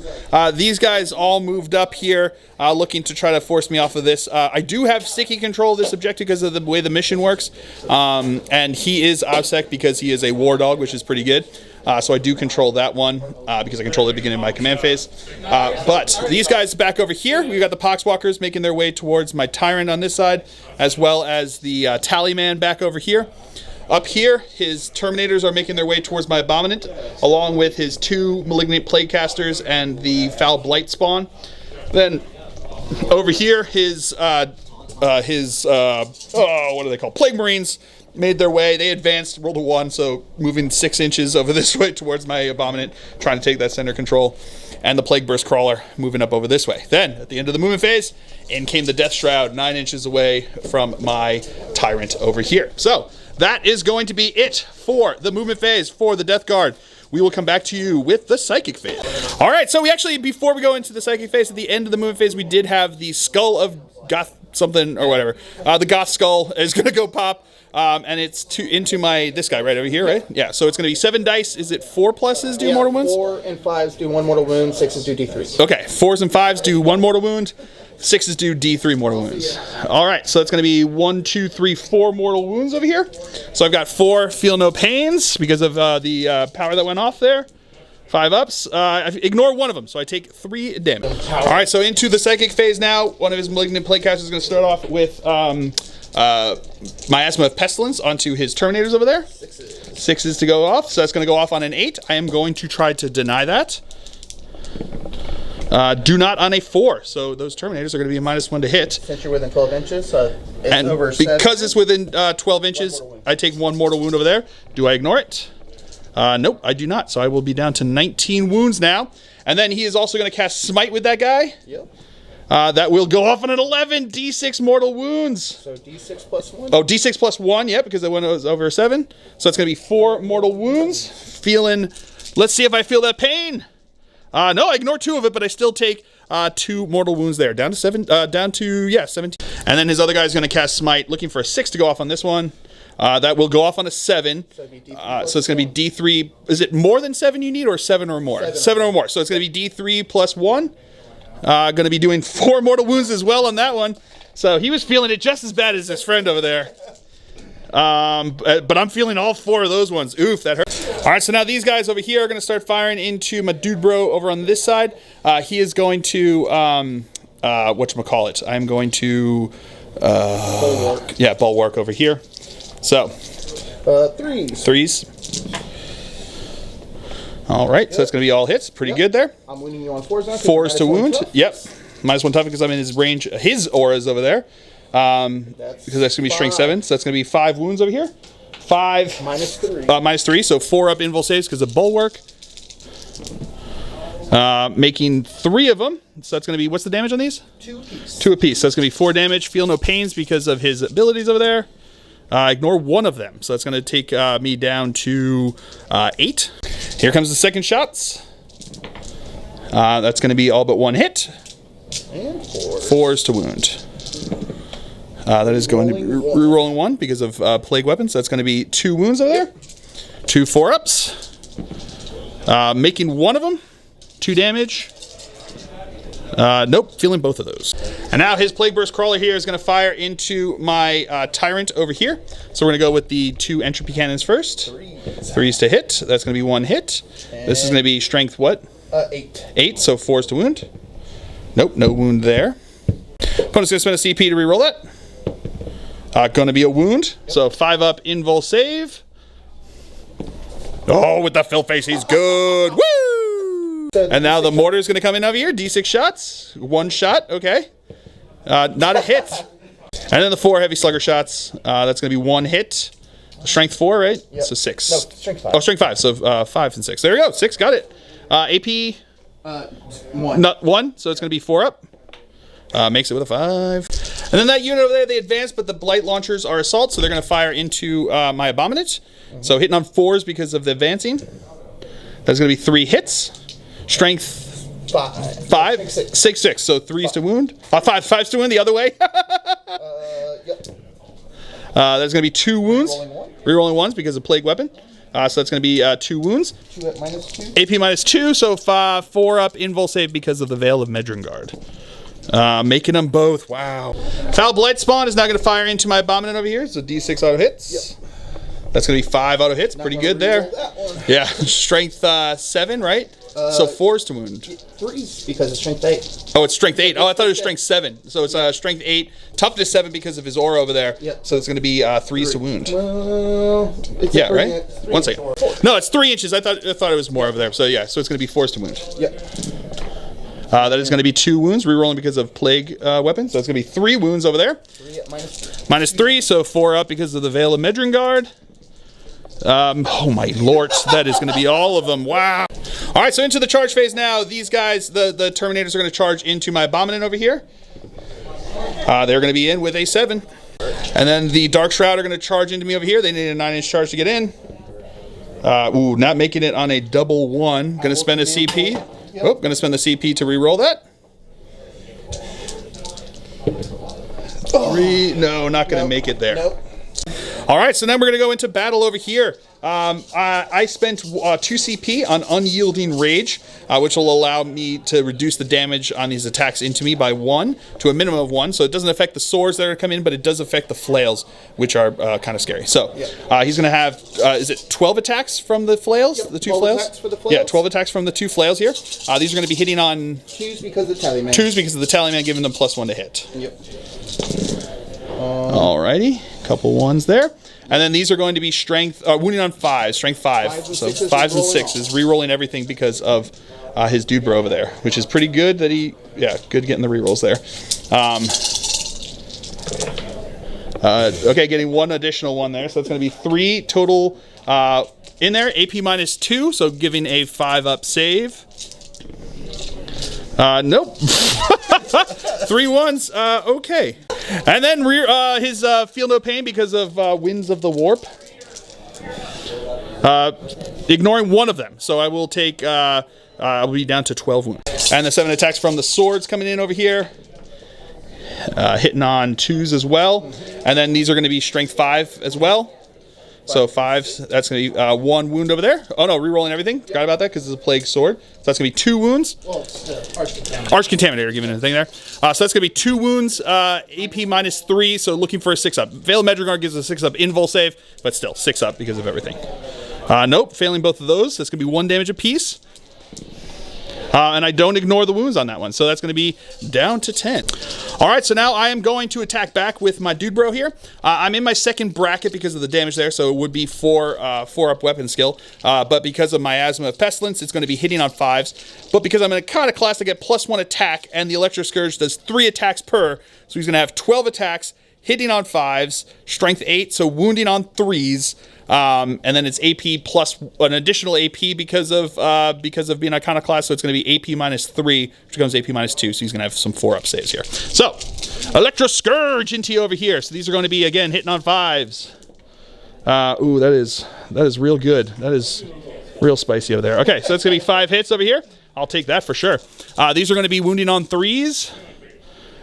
These guys all moved up here, looking to try to force me off of this. I do have sticky control of this objective because of the way the mission works, and he is OBSEC because he is a war dog, which is pretty good. So I do control that one because I control the beginning of my command phase. But these guys back over here, we've got the Poxwalkers making their way towards my Tyrant on this side, as well as the Tallyman back over here. Up here, his Terminators are making their way towards my Abominant, along with his 2 Malignant Plaguecasters and the Foul Blight Spawn. Then over here, his what are they called? Plague Marines made their way. They advanced, rolled a 1, so moving 6 inches over this way towards my Abominant, trying to take that center control. And the Plague Burst Crawler moving up over this way. Then, at the end of the movement phase, in came the Death Shroud, 9 inches away from my Tyrant over here. So, that is going to be it for the movement phase for the Death Guard. We will come back to you with the Psychic phase. All right, so we actually, before we go into the Psychic phase, at the end of the movement phase, we did have the Skull of Goth something or whatever. The Goth Skull is going to go pop, and it's into this guy right over here, right? Yeah, so it's going to be 7 dice. Is it 4 pluses do mortal wounds? 4 and 5s do 1 mortal wound, 6s do D3s. Okay, 4s and 5s do 1 mortal wound. 6s do D3 mortal wounds. All right, so that's going to be 1, 2, 3, 4 mortal wounds over here. So I've got 4 feel no pains because of the power that went off there. 5 ups. I ignore one of them, so I take 3 damage. All right, so into the psychic phase now. One of his malignant playcasters is going to start off with Miasma of Pestilence onto his Terminators over there. 6s to go off, so that's going to go off on an 8. I am going to try to deny that. Do not on a 4, so those Terminators are going to be a -1 to hit. Since you're within 12 inches, so it's And over because 7. it's within 12 inches, I take 1 mortal wound over there. Do I ignore it? Nope, I do not. So I will be down to 19 wounds now. And then he is also going to cast Smite with that guy. Yep. That will go off on an 11 D6 mortal wounds. So D6 plus 1. Oh, D6 plus 1, yeah, because that one was over 7. So it's going to be 4 mortal wounds. Feeling, let's see if I feel that pain. No, I ignore 2 of it, but I still take 2 mortal wounds there. Down to 7, down to, yeah, 17. And then his other guy is going to cast Smite, looking for a 6 to go off on this one. That will go off on a 7. So it's going to be D3. Is it more than 7 you need, or 7 or more? 7 or more. So it's going to be D3 plus 1. Going to be doing 4 mortal wounds as well on that one. So he was feeling it just as bad as his friend over there. But I'm feeling all 4 of those ones. Oof, that hurt. All right, so now these guys over here are going to start firing into my dude bro over on this side. He is going to, whatchamacallit? I'm going to, Bulwark. Yeah, bulwark over here. So, 3s. 3s. All right, so that's going to be all hits. Pretty good there. I'm winning you on 4s now. 4s to wound. Yep. -1 tough because I'm in his range. His aura's over there. Because that's going to be strength 7. So that's going to be 5 wounds over here. 5. -3. -3. So 4 up invul saves because of bulwark. Making 3 of them. So that's going to be, what's the damage on these? 2 apiece. 2 apiece. So that's going to be 4 damage. Feel no pains because of his abilities over there. Ignore 1 of them. So that's going to take me down to 8. Here comes the second shots. That's going to be all but 1 hit. And 4s. 4s to wound. That is going to be rerolling 1 because of plague weapons. So that's going to be 2 wounds over there. 2 4-ups. Making 1 of them. 2 damage. Nope, feeling both of those. And now his Plague Burst Crawler here is going to fire into my Tyrant over here. So we're going to go with the 2 Entropy Cannons first. 3s to hit. That's going to be 1 hit. This is going to be strength what? 8. 8, so 4s to wound. Nope, no wound there. Opponent's going to spend a CP to reroll that. Going to be a wound. So 5 up invul save. Oh, with the fill face, he's good. Woo! And now the mortar is going to come in over here. D6 shots. 1 shot. Okay. Not a hit. And then the 4 heavy slugger shots. That's going to be 1 hit. Strength 4, right? Yep. So 6. No, strength 5. Oh, strength 5. So 5 and 6. There we go. 6. Got it. AP. 1. Not 1. So it's going to be 4 up. Makes it with a 5. And then that unit over there, they advance, but the blight launchers are assault, so they're going to fire into my abominate. So hitting on 4s because of the advancing. That's going to be 3 hits. Strength 5. 6, 6. So 3s to wound. 5's to wound the other way. Yep. There's going to be 2 wounds. Rerolling 1s because of plague weapon. So that's going to be 2 wounds. 2 at -2. AP -2, so 4 up invul save because of the Veil of Medringard. Making them both. Wow. Foul Blight Spawn is now going to fire into my Abominant over here. So D6 auto hits. Yep. That's going to be 5 auto hits. Pretty good there. Yeah. Strength 7, right? So 4s to wound. 3s because it's strength 8. Oh, it's strength 8. Oh, I thought it was strength 7. So it's strength 8. Toughness 7 because of his aura over there. Yep. So it's going to be 3s to wound. Well, it's Yeah, right? 1 second. No, it's 3 inches. I thought it was more over there. So yeah, so it's going to be 4s to wound. Yep. That is going to be 2 wounds, rerolling because of plague weapons. So it's going to be 3 wounds over there. 3 at -3. -3, so 4 up because of the Veil of Medringard. Oh my lord, that is going to be all of them. Wow. All right, so into the charge phase now. These guys, the Terminators, are going to charge into my Abominant over here. They're going to be in with a 7. And then the Dark Shroud are going to charge into me over here. They need a 9-inch charge to get in. Ooh, not making it on a double 1. Going to spend a CP. Oh, going to spend the CP to re-roll that. 3. No, not going to make it there. Nope. All right, so now we're going to go into battle over here. I spent 2 CP on Unyielding Rage, which will allow me to reduce the damage on these attacks into me by 1 to a minimum of 1. So it doesn't affect the swords that are coming in, but it does affect the flails, which are kind of scary. So he's going to have, is it 12 attacks from the flails? Yep, the 2 flails? attacks for the flails? Yeah, 12 attacks from the 2 flails here. These are going to be hitting on 2s because of the tallyman. 2s because of the tallyman, giving them +1 to hit. Yep. Alrighty, couple 1s there. And then these are going to be strength, wounding on 5, strength 5. So 5s and 6s, re-rolling everything because of his dude bro over there, which is pretty good that he, good getting the re-rolls there. Okay, getting 1 additional 1 there, so that's going to be 3 total in there. AP -2, so giving a 5-up save. Nope. 3 1s, okay. And then his feel no pain because of Winds of the Warp. Ignoring 1 of them, so I will take, I'll be down to 12 wounds. And the 7 attacks from the swords coming in over here. Hitting on 2s as well. And then these are going to be strength 5 as well. So 5s, that's going to be 1 wound over there. Oh no, re-rolling everything. Forgot about that because it's a plague sword. So that's going to be 2 wounds. Well, it's the Arch Contaminator. Arch Contaminator giving it a thing there. So that's going to be 2 wounds, AP -3, so looking for a 6-up. Veil Medjugorje gives a 6-up invul save, but still 6-up because of everything. Nope, failing both of those. That's going to be 1 damage apiece. And I don't ignore the wounds on that one, so that's going to be down to 10. All right, so now I am going to attack back with my dude bro here. I'm in my 2nd bracket because of the damage there, so it would be 4-up weapon skill. But because of Miasma of Pestilence, it's going to be hitting on 5s. But because I'm in a Kata class, I get +1 attack, and the Electro Scourge does 3 attacks per, so he's going to have 12 attacks, hitting on 5s, strength 8, so wounding on 3s. And then it's AP plus an additional AP because of being Iconoclast, so it's going to be AP -3, which becomes AP -2, so he's going to have some 4-up saves here. So, Electro Scourge into you over here. So these are going to be, again, hitting on 5s. Ooh, that is real good. That is real spicy over there. Okay, so that's going to be 5 hits over here. I'll take that for sure. These are going to be wounding on 3s.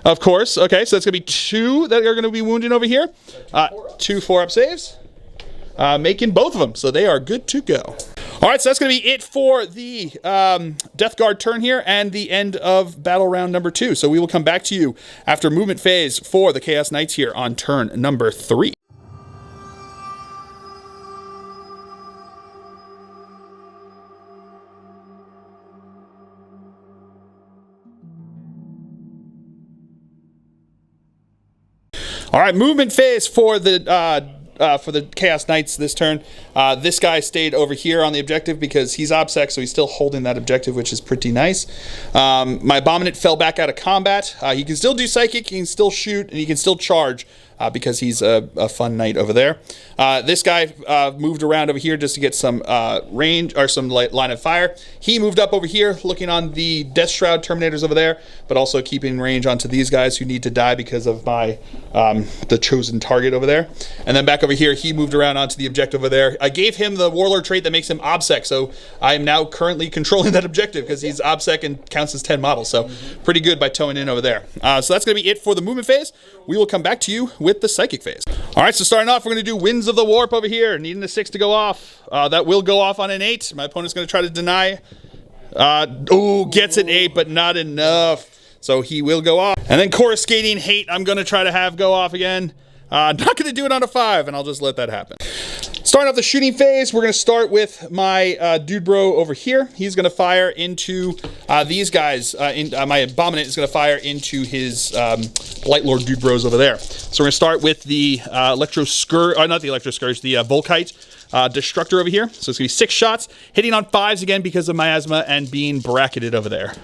Of course. Okay, so that's going to be 2 that are going to be wounding over here. 2 4-up saves. Making both of them, so they are good to go. All right, so that's going to be it for the Death Guard turn here and the end of battle round number 2. So we will come back to you after movement phase for the Chaos Knights here on turn number 3. All right, movement phase for the Chaos Knights this turn. This guy stayed over here on the objective because he's OBSEC, so he's still holding that objective, which is pretty nice. My Abominant fell back out of combat. He can still do Psychic, he can still shoot, and he can still charge because he's a fun knight over there. This guy moved around over here just to get some range, or some line of fire. He moved up over here, looking on the Death Shroud Terminators over there, but also keeping range onto these guys who need to die because of my the chosen target over there. And then back over here, he moved around onto the objective over there. I gave him the Warlord trait that makes him OBSEC, so I am now currently controlling that objective because he's OBSEC and counts as 10 models, so pretty good by towing in over there. So that's going to be it for the movement phase. We will come back to you with the Psychic phase. All right, so starting off, we're going to do Winds of the Warp over here, needing a 6 to go off. That will go off on an 8. My opponent's going to try to deny. Gets an 8, but not enough. So he will go off. And then Coruscating Hate, I'm going to try to have go off again. Not going to do it on a 5, and I'll just let that happen. Starting off the shooting phase, we're going to start with my dude bro over here. He's going to fire into these guys. My Abominant is going to fire into his Light Lord dude bros over there. So we're going to start with the Electro Scourge, not the Electro Scourge, the Volkite Destructor over here. So it's going to be 6 shots, hitting on 5s again because of Miasma and being bracketed over there.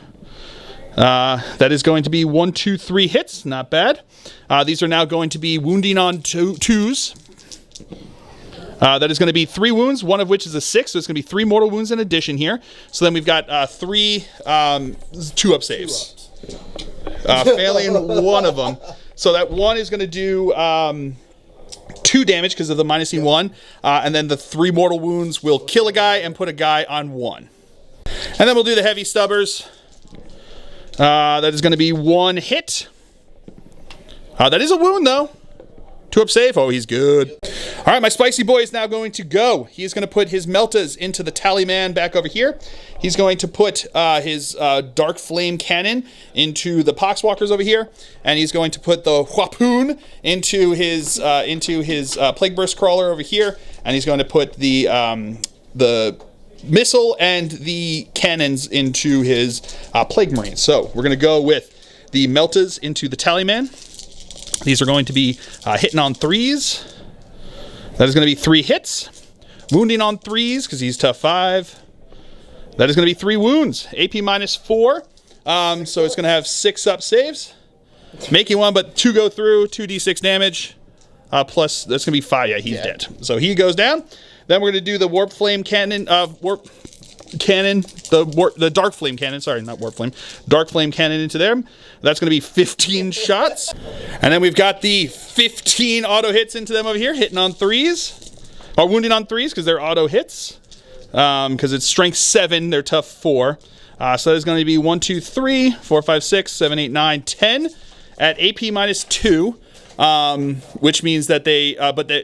That is going to be 1, 2, 3 hits. Not bad. These are now going to be wounding on 2s. That is going to be 3 wounds, one of which is a 6, so it's going to be 3 mortal wounds in addition here. So then we've got 3 2-up saves. Failing one of them. So that one is going to do 2 damage because of the minusing 1. And then the 3 mortal wounds will kill a guy and put a guy on 1. And then we'll do the heavy stubbers. That is going to be 1 hit. That is a wound, though. 2-up save. Oh, he's good. All right, my spicy boy is now going to go. He's going to put his meltas into the Tallyman back over here. He's going to put his Dark Flame Cannon into the Poxwalkers over here, and he's going to put the Harpoon into his Plague Burst Crawler over here, and he's going to put the missile and the cannons into his Plague Marines. So we're going to go with the meltas into the Tallyman. These are going to be hitting on 3s. That is going to be 3 hits. Wounding on 3s because he's tough 5. That is going to be 3 wounds. AP -4. So it's going to have 6 up saves. Making 1, but 2 go through. 2d6 damage. Plus, that's going to be 5. Yeah, he's dead. So he goes down. Then we're going to do the Warp Flame Cannon. The Dark Flame Cannon. Sorry, not Warp Flame. Dark Flame Cannon into there. That's going to be 15 shots. And then we've got the 15 auto hits into them over here, hitting on 3s. Or wounding on 3s because they're auto hits. Because it's strength 7, they're tough 4. So that is going to be 1, 2, 3, 4, 5, 6, 7, 8, 9, 10 at AP -2. Which means that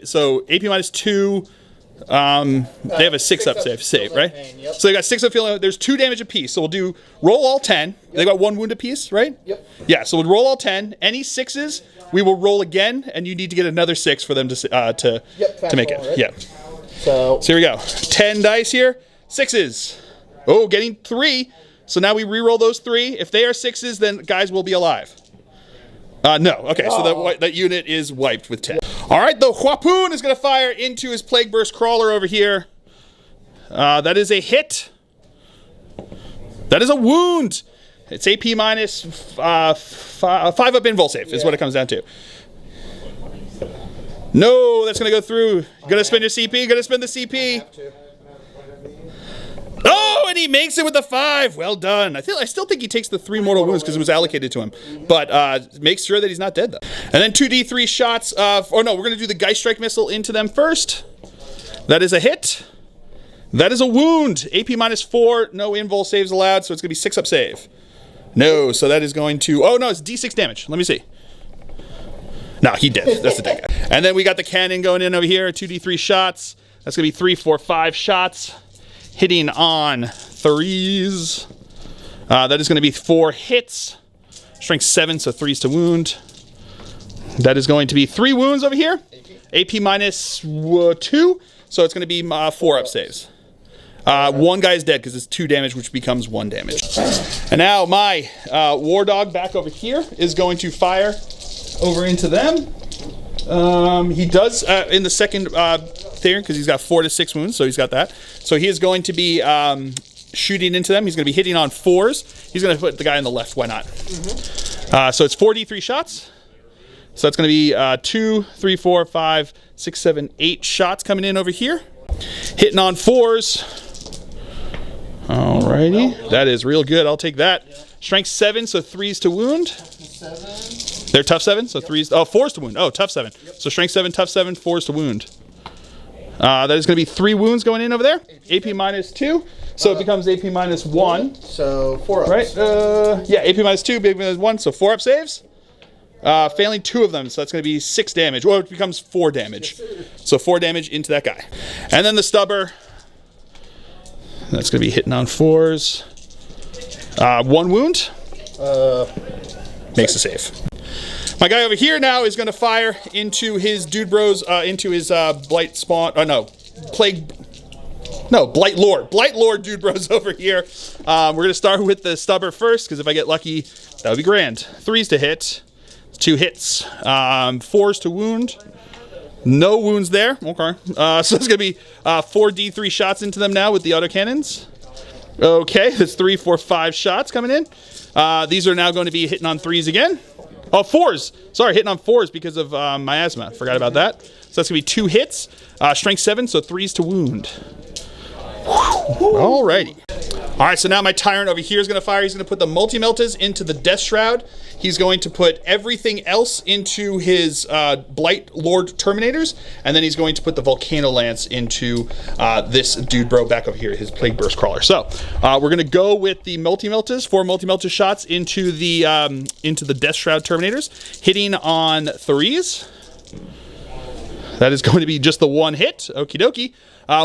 so AP -2. They have a 6 up save, right? Yep. So they got 6 up feeling. There's 2 damage apiece. So we'll do roll all 10. Yep. They got 1 wound apiece, right? Yep. Yeah. So we'll roll all 10. Any 6s, we will roll again, and you need to get another 6 for them to make it. Right? Yeah. So here we go. 10 dice here. 6s. Oh, getting 3. So now we re-roll those 3. If they are 6s, then guys will be alive. No. Okay, so that unit is wiped with 10. All right, the Harpoon is going to fire into his Plague Burst Crawler over here. That is a hit. That is a wound. It's AP -5 up invul save is what it comes down to. No, that's going to go through. Going to spend your CP. Going to spend the CP. Oh, and he makes it with the 5. Well done. I still think he takes the 3 mortal wounds because it was allocated to him. But makes sure that he's not dead, though. And then 2d3 shots. We're going to do the Geist Strike Missile into them first. That is a hit. That is a wound. AP -4. No invul saves allowed, so it's going to be 6 up save. No, so that is going to... Oh, no, it's d6 damage. Let me see. No, he did. That's the dead guy. And then we got the cannon going in over here. 2d3 shots. That's going to be 3, 4, 5 shots. Hitting on 3s. That is going to be 4 hits. Strength 7, so 3s to wound. That is going to be 3 wounds over here. AP -2, so it's going to be 4 up saves. 1 guy is dead because it's 2 damage, which becomes 1 damage. And now my War Dog back over here is going to fire over into them. He does in the second there because he's got 4 to 6 wounds, so he's got that. So he is going to be shooting into them. He's going to be hitting on 4s. He's going to put the guy on the left. Why not? So it's 4d3 shots. So that's going to be 2, 3, 4, 5, 6, 7, 8 shots coming in over here. Hitting on 4s. Alrighty. That is real good. I'll take that. Strength 7, so 3s to wound. 7. They're tough 7, so 3s. Oh, 4s to wound. Oh, tough 7. So strength 7, tough 7, 4s to wound. That is going to be 3 wounds going in over there. AP -2, so it becomes AP -1. So 4 ups. Right? Yeah, AP -2, AP -1, so 4 up saves. Failing 2 of them, so that's going to be 6 damage. Well, it becomes 4 damage. So 4 damage into that guy. And then the stubber. That's going to be hitting on 4s. 1 wound. Makes a save. My guy over here now is going to fire into his dude bros, into his Blight Spawn. Blight Lord. Blight Lord dude bros over here. We're going to start with the stubber first, because if I get lucky, that would be grand. 3s to hit. 2 hits. 4s to wound. No wounds there. Okay. So it's going to be 4d3 shots into them now with the autocannons. Okay, that's 3, 4, 5 shots coming in. These are now going to be hitting on 3s again. Oh, 4s. Sorry, hitting on 4s because of miasma. Forgot about that. So that's going to be 2 hits. Strength 7, so 3s to wound. Alrighty. Alright, so now my Tyrant over here is going to fire. He's going to put the multi-meltas into the Death Shroud. He's going to put everything else into his Blight Lord Terminators. And then he's going to put the Volcano Lance into this dude bro back over here, his Plague Burst Crawler. So, we're going to go with the multi-meltas, 4 multi-melta shots into the Death Shroud Terminators. Hitting on 3s. That is going to be just the one hit. Okie dokie.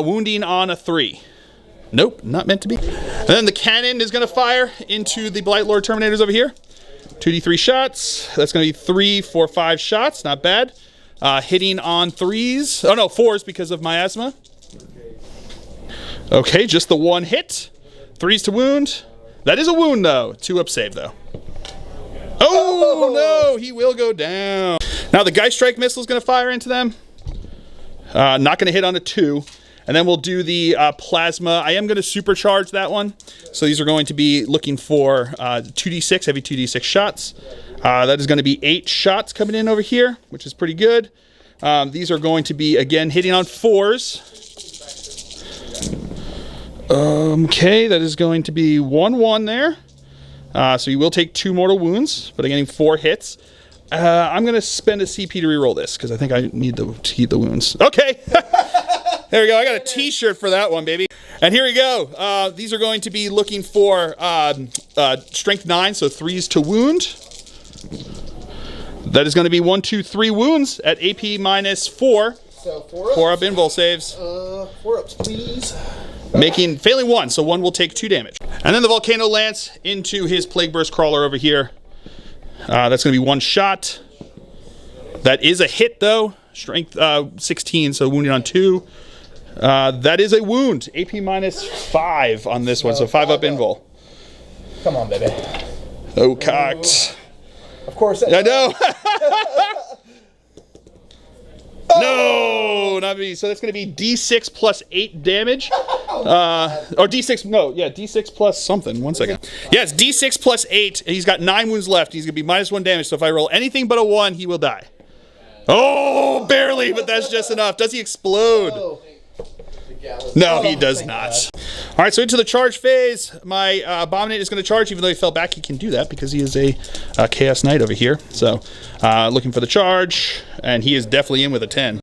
Wounding on a 3. Nope, not meant to be. And then the cannon is going to fire into the Blight Lord Terminators over here. 2d3 shots. That's going to be 3, 4, 5 shots. Not bad. Hitting on 3s. Oh no, 4s because of miasma. Okay, just the one hit. 3s to wound. That is a wound though. 2 up save though. Oh no, he will go down. Now the Geist Strike missile is going to fire into them. Not going to hit on a 2. And then we'll do the plasma. I am going to supercharge that one. So these are going to be looking for 2d6, heavy 2d6 shots. That is going to be 8 shots coming in over here, which is pretty good. These are going to be, again, hitting on 4s. Okay, that is going to be 1-1 there. So you will take 2 mortal wounds, but again, 4 hits. I'm going to spend a CP to reroll this, because I think I need to heat the wounds. Okay! There we go. I got a t-shirt for that one, baby. And here we go. These are going to be looking for strength 9, so 3s to wound. That is going to be 1, 2, 3 wounds at AP minus 4. So 4 ups. 4 up invul saves. 4 ups, please. Failing 1, so 1 will take 2 damage. And then the Volcano Lance into his Plague Burst Crawler over here. That's going to be 1 shot. That is a hit, though. Strength 16, so wounded on 2. That is a wound. AP minus 5 on this one, so 5 up invul. Come on, baby. Oh, cocked. Of course. I know. No, not me. So that's going to be D6 plus 8 damage. Or D6, no, yeah, D6 plus something. 1 second. Yeah, it's D6 plus 8. He's got 9 wounds left. He's going to be minus 1 damage. So if I roll anything but a 1, he will die. Oh, barely, but that's just enough. Does he explode? No, he does not. All right, so into the charge phase. My Abominate is going to charge, even though he fell back. He can do that because he is a Chaos Knight over here. So looking for the charge, and he is definitely in with a 10.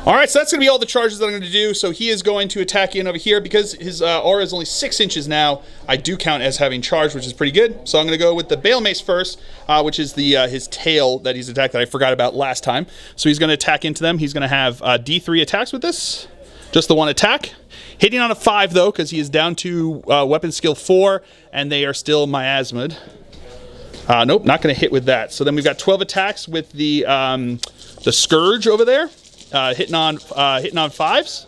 All right, so that's going to be all the charges that I'm going to do. So he is going to attack in over here. Because his aura is only 6 inches now, I do count as having charge, which is pretty good. So I'm going to go with the Bale Mace first, which is the his tail that he's attacked that I forgot about last time. So he's going to attack into them. He's going to have D3 attacks with this. Just the 1 attack. Hitting on a 5, though, because he is down to weapon skill 4, and they are still miasmed. Nope, not going to hit with that. So then we've got 12 attacks with the Scourge over there, hitting on 5s.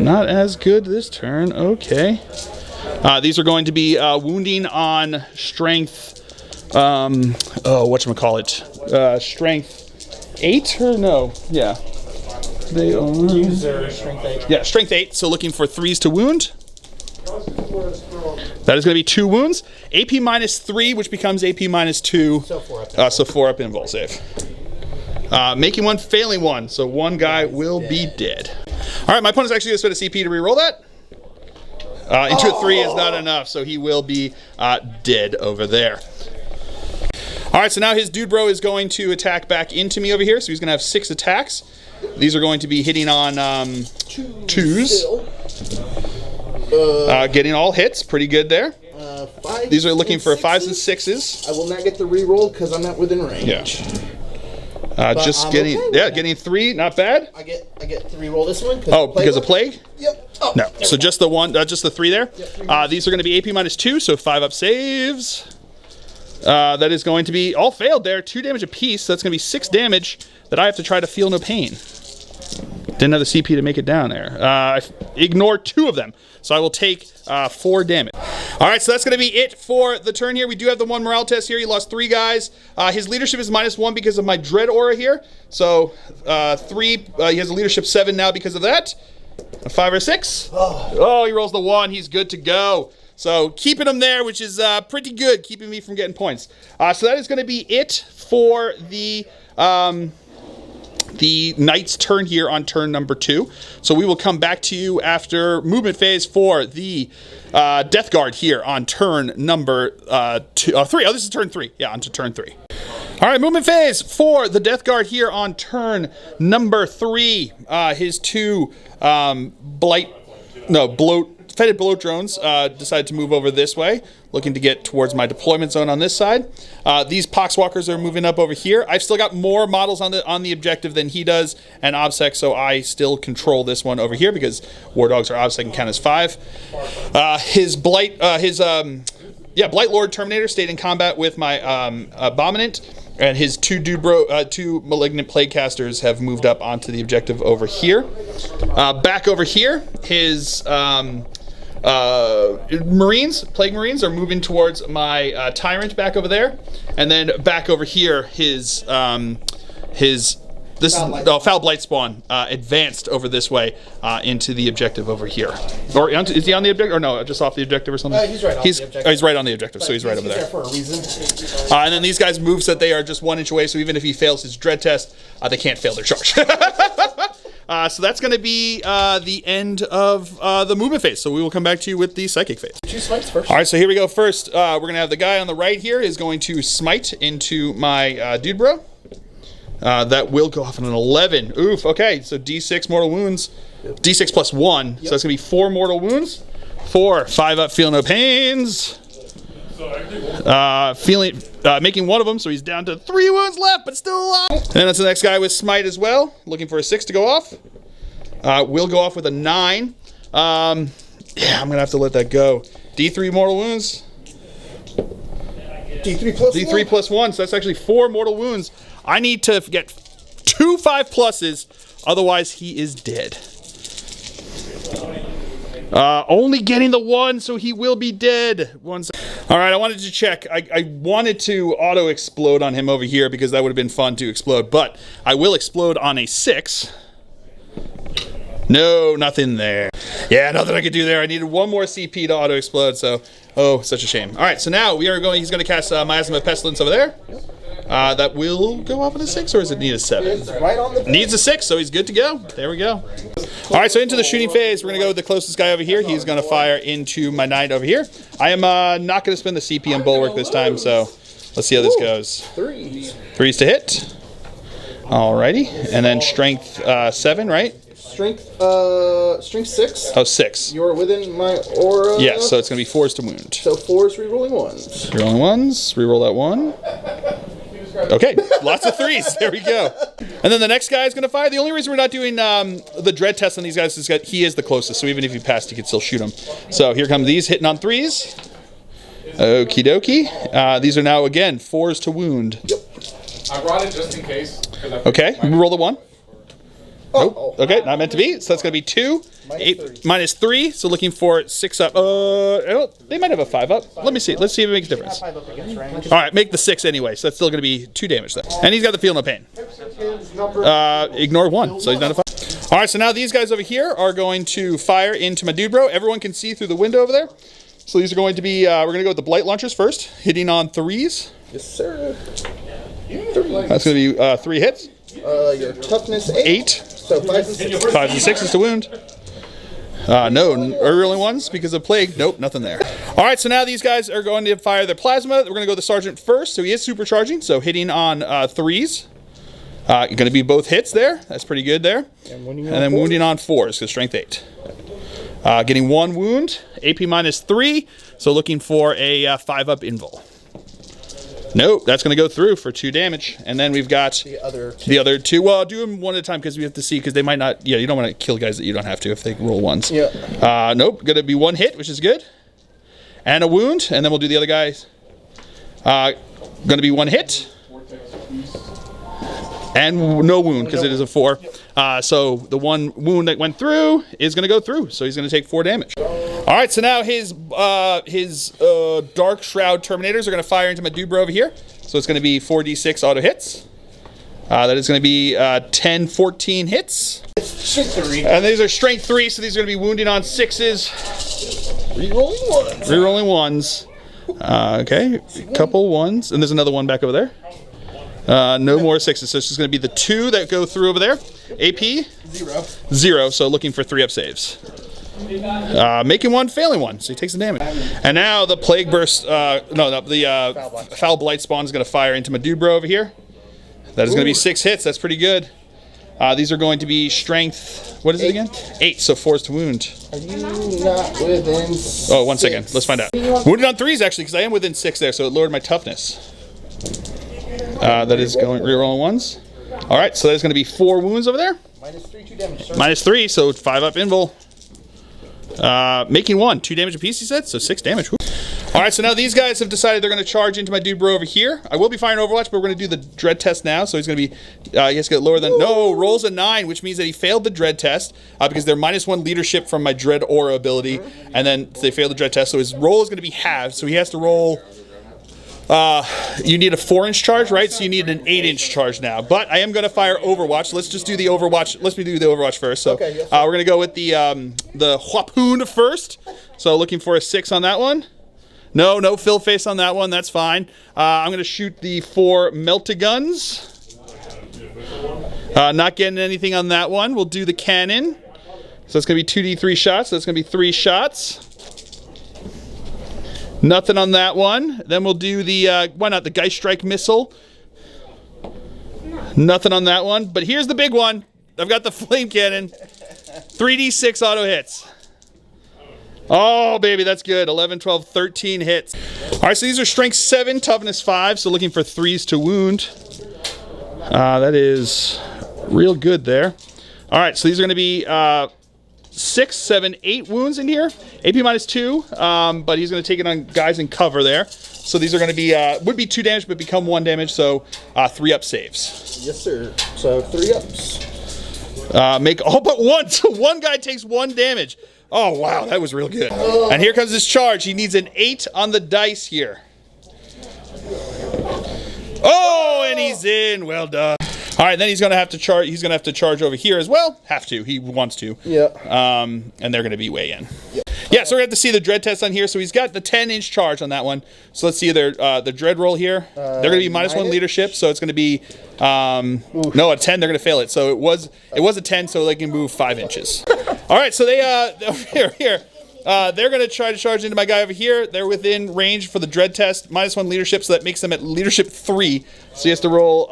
Not as good this turn. Okay. These are going to be wounding on strength. Whatchamacallit? Strength 8 or no? Yeah. They are. Strength 8. Yeah, strength 8. So looking for 3s to wound. That is going to be 2 wounds. AP minus 3, which becomes AP minus 2. So 4 up. So 4 up invul save. Making 1, failing 1. So 1 guy will be dead. All right, my opponent's actually going to spend a CP to reroll that. Into a 3 is not enough, so he will be dead over there. All right, so now his dude bro is going to attack back into me over here. So he's going to have 6 attacks. These are going to be hitting on 2s. Getting all hits. Pretty good there. 5. These are looking for 5s and 6s. I will not get the reroll because I'm not within range. Yeah. Just getting, okay getting 3. Not bad. I get to reroll this one. Because of plague? Yep. Oh, no. So just the 1, just the 3 there. Yep, these are going to be AP minus 2, so 5 up saves. That is going to be all failed there. 2 damage apiece. So that's going to be 6 damage that I have to try to feel no pain. Didn't have the CP to make it down there. I ignored 2 of them. So I will take 4 damage. All right, so that's going to be it for the turn here. We do have the 1 morale test here. He lost 3 guys. His leadership is minus 1 because of my Dread Aura here. So 3, he has a leadership 7 now because of that. A 5 or 6. Oh, he rolls the 1. He's good to go. So keeping him there, which is pretty good, keeping me from getting points. So that is going to be it for the Knight's turn here on turn number 2. So we will come back to you after movement phase for the Death Guard here on turn number 3. Oh, this is turn 3. Yeah, on to turn 3. All right, movement phase for the Death Guard here on turn number 3. His 2 bloat fetid bloat drones decided to move over this way, looking to get towards my deployment zone on this side. These poxwalkers are moving up over here. I've still got more models on the objective than he does, and OBSEC, so I still control this one over here because war dogs are OBSEC and count as 5. His Blight Lord Terminator stayed in combat with my Abominant, and his two Malignant Plaguecasters have moved up onto the objective over here. Back over here, his Plague Marines are moving towards my Tyrant back over there, and then back over here, Foul Blight Spawn advanced over this way into the objective over here. Or is he on the objective? Or no, just off the objective or something? He's right on the objective. Oh, he's right on the objective, so he's right over there. He's there for a reason. And then these guys move so that they are just 1 inch away, so even if he fails his dread test, they can't fail their charge. So that's going to be the end of the movement phase. So we will come back to you with the psychic phase. 2 smites first. All right, so here we go. First, we're going to have the guy on the right here is going to smite into my dude bro. That will go off on an 11. Oof, okay, so D6 mortal wounds. D6 plus 1, so that's going to be 4 mortal wounds. 4, 5 up, feel no pains. Making one of them, so he's down to 3 wounds left, but still alive. And then that's the next guy with smite as well, looking for a 6 to go off. Will go off with a 9. Yeah, I'm going to have to let that go. D3 mortal wounds. D3 plus 1, so that's actually 4 mortal wounds. I need to get 2 5+s, otherwise he is dead. Only getting the 1, so he will be dead. All right, I wanted to check. I wanted to auto-explode on him over here because that would have been fun to explode, but I will explode on a 6. No, nothing there. Yeah, nothing I could do there. I needed 1 more CP to auto-explode, so, oh, such a shame. All right, so now he's going to cast Miasma of Pestilence over there. That will go off at a 6, or does it need a 7? It's right on the Needs a 6, so he's good to go. There we go. All right, so into the shooting phase. We're going to go with the closest guy over here. He's going to fire into my knight over here. I am not going to spend the CP on Bulwark this time, so let's see how this goes. 3s to hit. Alrighty, and then strength 7, right? Strength 6. Oh, 6. You're within my aura. Yeah, so it's going to be 4s to wound. So 4s rerolling 1s. Rerolling 1s. Reroll that 1. Okay, lots of 3s. There we go. And then the next guy is going to fire. The only reason we're not doing the dread test on these guys is that he is the closest. So even if you passed, you could still shoot him. So here come these hitting on 3s. Okie dokie. These are now, again, 4s to wound. Yep. I brought it just in case. Okay, roll the 1. Oh. Nope. Okay, not meant to be. So that's going to be 2. Minus 3. So looking for 6 up. They might have a 5 up. Let me see. Let's see if it makes a difference. All right, make the 6 anyway. So that's still going to be 2 damage there. And he's got the feel no pain. Ignore 1. So he's not a 5. All right, so now these guys over here are going to fire into my dude bro. Everyone can see through the window over there. So these are going to be, we're going to go with the blight launchers first, hitting on 3s. Yes, sir. That's going to be 3 hits. Your toughness 8. So 5 and 6. 5 and 6 is to wound. No, early ones because of plague. Nope, nothing there. All right, so now these guys are going to fire their plasma. We're going to go with the sergeant first. So he is supercharging, so hitting on 3s. Going to be both hits there. That's pretty good there. And then wounding on 4s, because strength 8. Getting 1 wound, AP minus 3. So looking for a 5 up invul. Nope, that's going to go through for 2 damage. And then we've got the other two. Well, I'll do them one at a time because we have to see, because they might not, you don't want to kill guys that you don't have to if they roll 1s. Yeah. Nope, going to be 1 hit, which is good. And a wound, and then we'll do the other guys. Going to be 1 hit. And no wound, because it is a 4. So the 1 wound that went through is going to go through. So he's going to take 4 damage. All right, so now his Dark Shroud Terminators are going to fire into my dude bro over here. So it's going to be 4d6 auto hits. That is going to be 10, 14 hits. Strength 3. And these are strength 3, so these are going to be wounding on 6s. Rerolling 1s. Rerolling 1s. Okay, a couple 1s. And there's another 1 back over there. No more 6s, so it's just going to be the 2 that go through over there. AP? 0, so looking for 3 up saves. Making 1, failing 1, so he takes the damage. And now the Plague Burst, the Foul Blight Spawn is going to fire into my dude bro over here. That is going to be 6 hits, that's pretty good. These are going to be strength. What is it again? 8. So 4s to wound. Are you not within? Oh, 1 second. Let's find out. Wounded on 3s actually, because I am within 6 there, so it lowered my toughness. That is going rerolling 1s. All right, so there's going to be 4 wounds over there. -3, 2 damage. Sir. -3, so 5 up invul. Making 1, 2 damage apiece, he said, so 6 damage. Woo. All right, so now these guys have decided they're going to charge into my dude bro over here. I will be firing Overwatch, but we're going to do the dread test now. So he's going to be, he has to get lower than, no, rolls a 9, which means that he failed the dread test because they're -1 leadership from my dread aura ability, and then they failed the dread test. So his roll is going to be halved. So he has to roll. You need a 4-inch charge, right? So you need an 8-inch charge now. But I am going to fire Overwatch. Let's just do the Overwatch. Let's do the Overwatch first. So okay, yes, we're going to go with the Harpoon first. So looking for a 6 on that one. No fill face on that one. That's fine. I'm going to shoot the 4 Meltaguns. Not getting anything on that one. We'll do the cannon. So it's going to be 2d3 shots. So that's going to be 3 shots. Nothing on that one. Then we'll do the, why not, the Geist Strike missile. Nothing on that one. But here's the big one. I've got the flame cannon. 3d6 auto hits. Oh, baby, that's good. 11, 12, 13 hits. All right, so these are strength 7, toughness 5, so looking for 3s to wound. That is real good there. All right, so these are going to be 6, 7, 8 wounds in here. AP -2, but he's going to take it on guys in cover there. So these are going to be, would be 2 damage, but become 1 damage, so 3 up saves. Yes, sir. So 3 ups. Make all but 1, so 1 guy takes 1 damage. Oh, wow, that was real good. And here comes his charge. He needs an 8 on the dice here. Oh, and he's in. Well done. All right, then he's going to have to charge. He's going to have to charge over here as well. Have to. He wants to. Yeah. And they're going to be way in. Yep. Yeah, so we're going to have to see the dread test on here. So he's got the 10-inch charge on that one. So let's see their the dread roll here. They're going to be -1 leadership, so it's going to be no, a 10. They're going to fail it. So it was a 10, so they can move 5 inches. All right, so they over here. They're going to try to charge into my guy over here. They're within range for the dread test. -1 leadership, so that makes them at leadership 3. So he has to roll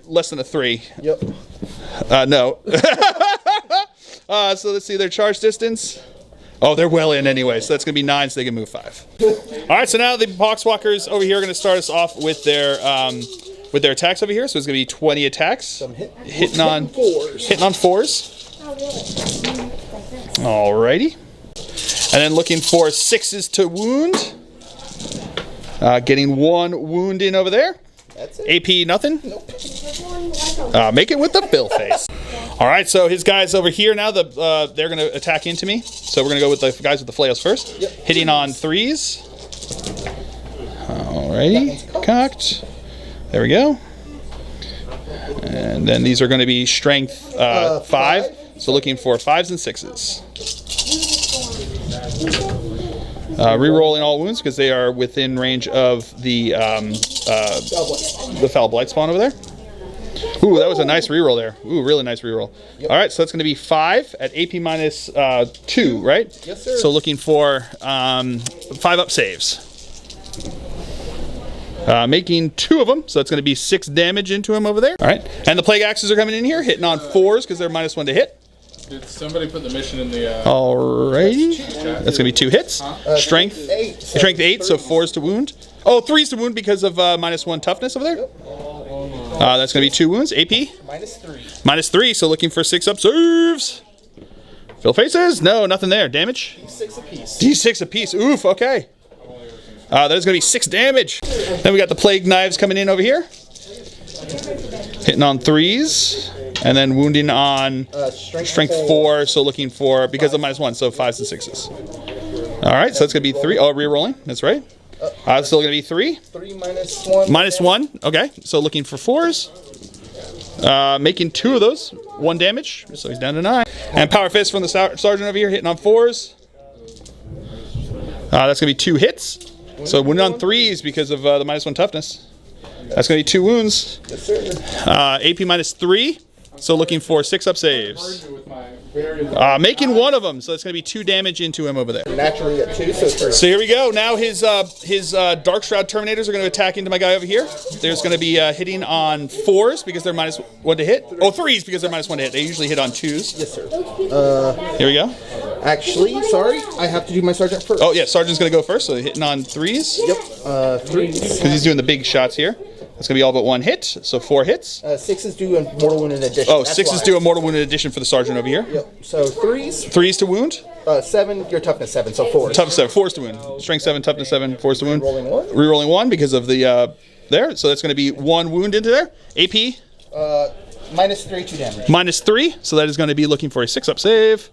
less than a 3. Yep. No. So let's see their charge distance. Oh, they're well in anyway, so that's going to be 9, so they can move 5. All right, so now the Poxwalkers over here are going to start us off with their attacks over here. So it's going to be 20 attacks. Hitting on 4s. Hitting on 4s. Alrighty. And then looking for 6s to wound. Getting 1 wound in over there. That's it. AP nothing? Nope. Make it with the bill face. All right, so his guys over here now, they're going to attack into me. So we're going to go with the guys with the flails first. Yep. Hitting on 3s. Alrighty, cocked. There we go. And then these are going to be strength 5. So looking for 5s and 6s. Rerolling all wounds because they are within range of the foul blight spawn over there. Ooh, that was a nice reroll there. Ooh, really nice reroll. Yep. All right, so that's going to be 5 at AP -2, right? Yes, sir. So looking for 5 up saves. Making 2 of them, so that's going to be 6 damage into him over there. All right, and the plague axes are coming in here, hitting on 4s because they're -1 to hit. Did somebody put the mission in the... Alrighty. That's going to be 2 hits. Strength 8. Strength 8, so 4s to wound. Oh, 3s to wound because of -1 toughness over there. Yep. That's going to be 2 wounds. AP? -3. -3, so looking for 6 up saves. Fill faces? No, nothing there. Damage? D6 apiece. D6 apiece. Oof, okay. That is going to be 6 damage. Then we got the plague knives coming in over here. Hitting on 3s. And then wounding on strength 4, so looking for, because of -1, so 5s and 6s. All right, so that's going to be 3. Oh, re-rolling. That's right. Still going to be 3. 3 -1. -1. Okay, so looking for 4s. Making 2 of those. 1 damage, so he's down to 9. And Power Fist from the sergeant over here, hitting on 4s. That's going to be 2 hits. So wounded on 3s because of the -1 toughness. That's going to be 2 wounds. Yes, sir. AP -3. So looking for 6-up saves. Making one of them, so it's going to be 2 damage into him over there. Naturally at 2, so 3. So here we go. Now his Dark Shroud Terminators are going to attack into my guy over here. There's going to be hitting on 4s because they're -1 to hit. Oh, 3s because they're -1 to hit. They usually hit on 2s. Yes, sir. Here we go. Actually, sorry, I have to do my sergeant first. Oh yeah, Sergeant's going to go first, so hitting on 3s. Yep, 3s. Because he's doing the big shots here. That's going to be all but 1 hit, so 4 hits. 6s do a mortal wound in addition. Oh, 6s do a mortal wound in addition for the Sergeant over here. Yep, so 3s. 3s to wound. 7, your toughness 7, so 4. Toughness 7, 4s to wound. Strength 7, toughness 7, 4s to wound. Rerolling 1. Rerolling 1 because of the, there. So that's going to be 1 wound into there. AP. -3, 2 damage. -3, so that is going to be looking for a 6-up save.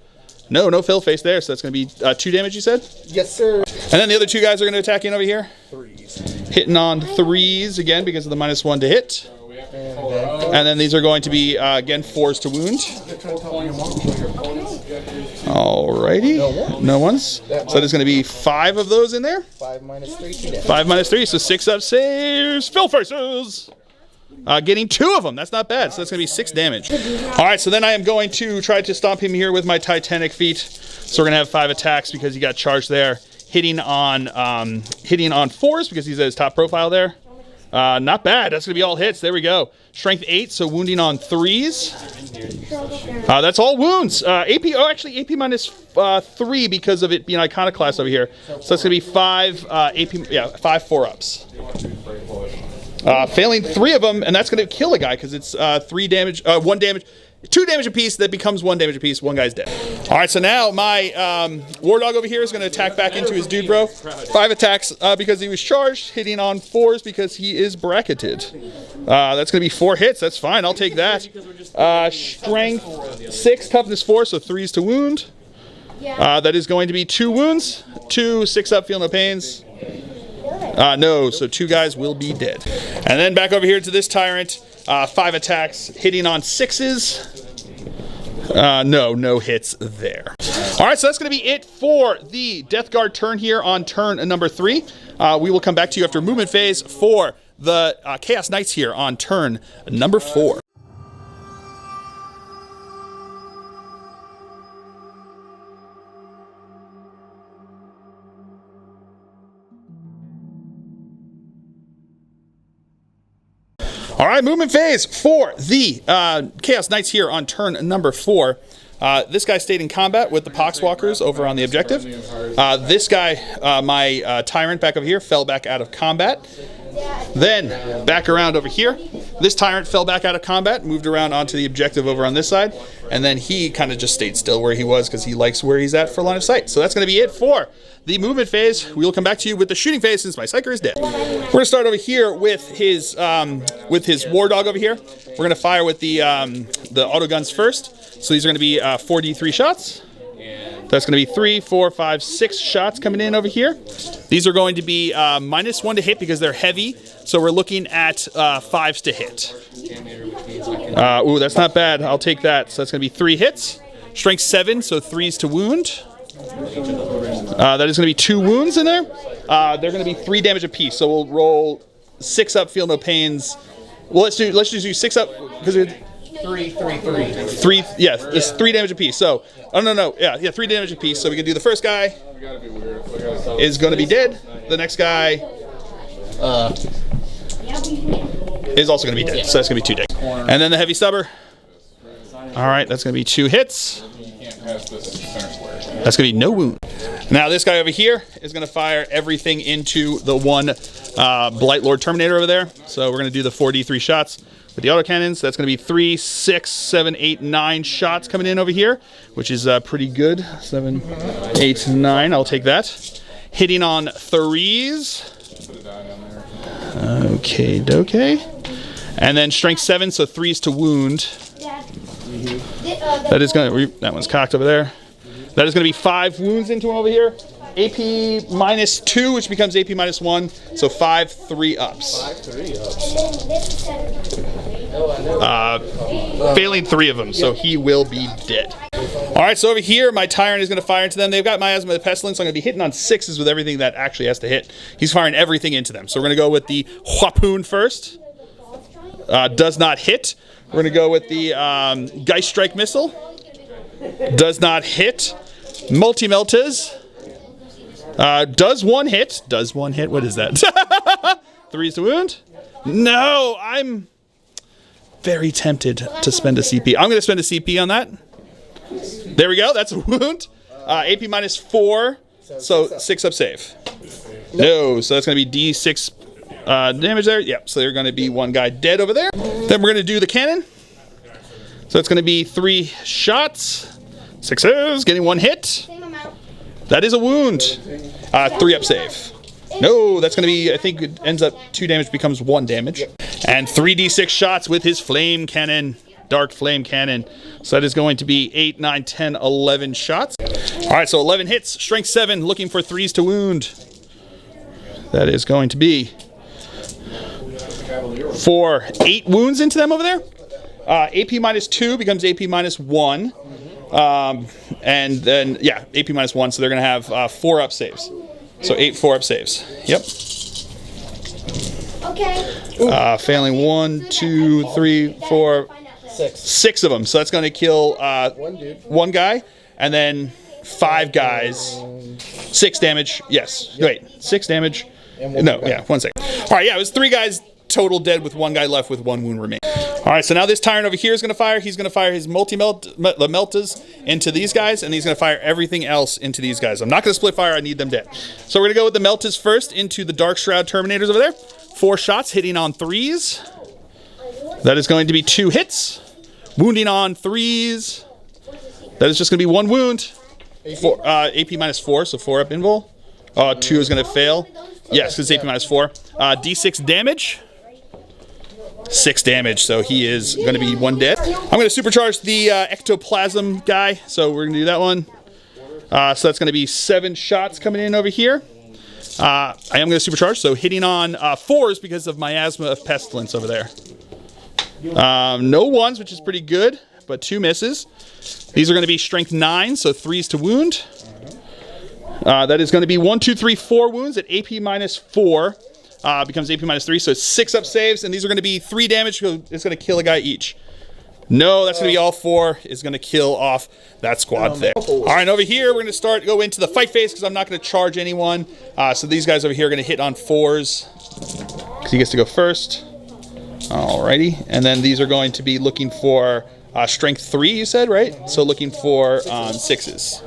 No fail face there, so that's going to be 2 damage, you said? Yes, sir. And then the other 2 guys are going to attack in over here. 3s. Hitting on 3s again because of the -1 to hit. And then these are going to be, again, 4s to wound. Alrighty. No ones. So that is going to be 5 of those in there. 5 -3, 2 damage. 5 -3, so 6-up saves. Fail faces. Getting 2 of them. That's not bad. So that's going to be 6 damage. All right, so then I am going to try to stomp him here with my Titanic feet. So we're going to have 5 attacks because he got charged there. Hitting on 4s because he's at his top profile there. Not bad. That's going to be all hits. There we go. Strength 8, so wounding on 3s. That's all wounds. AP, oh, actually, AP -3 because of it being Iconoclast over here. So that's going to be 5 AP, yeah, 5 4-ups. Failing 3 of them, and that's going to kill a guy because it's 3 damage, 1 damage, 2 damage apiece. That becomes 1 damage apiece. 1 guy's dead. All right, so now my War Dog over here is going to attack back into his dude bro. 5 attacks because he was charged, hitting on 4s because he is bracketed. That's going to be 4 hits. That's fine. I'll take that. Strength 6, toughness 4, so 3s to wound. That is going to be 2 wounds, 2 6-up, feel no pains. No, so 2 guys will be dead. And then back over here to this Tyrant. 5 attacks, hitting on 6s. No hits there. All right, so that's going to be it for the Death Guard turn here on turn number 3. We will come back to you after movement phase for the Chaos Knights here on turn number 4. All right, movement phase for the Chaos Knights here on turn number 4. This guy stayed in combat with the Poxwalkers over on the objective. This guy, my Tyrant back over here, fell back out of combat. Then, back around over here, this Tyrant fell back out of combat, moved around onto the objective over on this side, and then he kind of just stayed still where he was because he likes where he's at for line of sight. So that's going to be it for the movement phase. We will come back to you with the shooting phase since my Psyker is dead. We're going to start over here with his War Dog over here. We're going to fire with the auto guns first. So these are going to be 4d3 shots. That's going to be 3, 4, 5, 6 shots coming in over here. These are going to be -1 to hit because they're heavy. So we're looking at 5s to hit. Ooh, that's not bad. I'll take that. So that's going to be 3 hits. Strength 7, so 3s to wound. That is going to be 2 wounds in there. They're going to be 3 damage apiece. So we'll roll 6 up, feel no pains. Well, let's just do 6 up because it's 3. Yeah, it's 3 damage apiece. So, oh no, yeah, 3 damage apiece. So we can do the first guy is going to be dead. The next guy is also going to be dead. So that's going to be 2 dead. And then the heavy stubber. All right, that's going to be 2 hits. That's going to be no wound. Now this guy over here is going to fire everything into the one Blight Lord Terminator over there. So we're going to do the 4d3 shots with the autocannons. That's going to be 3, 6, 7, 8, 9 shots coming in over here, which is pretty good. 7, 8, 9. I'll take that. Hitting on 3s. Okay, doke. And then strength 7, so 3s to wound. That is going to, that one's cocked over there. That is going to be 5 wounds into him over here. AP -2, which becomes AP -1, so 5 3-ups. Failing 3 of them, so he will be dead. All right, so over here, my Tyrant is going to fire into them. They've got Miasma of the Pestilence, so I'm going to be hitting on 6s with everything that actually has to hit. He's firing everything into them. So we're going to go with the Harpoon first. Does not hit. We're gonna go with the Geist Strike Missile. Does not hit. Multi-Meltas. Does one hit. Does one hit. What is that? 3 is to wound. No, I'm very tempted to spend a CP. I'm going to spend a CP on that. There we go. That's a wound. AP minus 4. So 6 up save. No, so that's going to be D6 damage there. Yep, so they're going to be one guy dead over there. Then we're going to do the cannon. So it's going to be 3 shots. 6s, getting 1 hit. That is a wound. 3 up save. No, that's going to be, I think it ends up 2 damage, becomes 1 damage. And 3d6 shots with his flame cannon, dark flame cannon. So that is going to be 8, 9, 10, 11 shots. All right, so 11 hits, strength 7, looking for 3s to wound. That is going to be for 8 wounds into them over there. AP minus 2 becomes AP minus 1. And then, yeah, AP minus 1, so they're going to have 4 up saves. So 8 4-up saves. Yep. Okay. Failing 1, 2, 3, 4, 6 of them. So that's going to kill one guy, and then 5 guys. 6 damage. Yes. Wait. 6 damage. No. Yeah. 1 second. All right. Yeah. It was 3 guys total dead with 1 guy left with 1 wound remaining. All right, so now this tyrant over here is going to fire. He's going to fire his multi-meltas into these guys, and he's going to fire everything else into these guys. I'm not going to split fire. I need them dead. So we're going to go with the meltas first into the Dark Shroud Terminators over there. 4 shots, hitting on 3s. That is going to be 2 hits. Wounding on 3s. That is just going to be 1 wound. AP minus 4, so 4 up invul. 2 is going to fail. Yes, because it's AP minus 4. D6 damage. 6 damage, so he is going to be 1 dead. I'm going to supercharge the ectoplasm guy, so we're going to do that one. So that's going to be 7 shots coming in over here. I am going to supercharge, so hitting on 4s because of miasma of pestilence over there. No 1s, which is pretty good, but 2 misses. These are going to be strength 9, so 3s to wound. That is going to be 1, 2, 3, 4 wounds at AP minus 4. Becomes AP minus 3, so 6 up saves, and these are going to be 3 damage, so it's going to kill a guy each. No, that's going to be all 4. Is going to kill off that squad there. All right, over here, we're going to go into the fight phase, because I'm not going to charge anyone. So these guys over here are going to hit on 4s, because he gets to go first. Alrighty, and then these are going to be looking for strength 3, you said, right? So looking for 6s.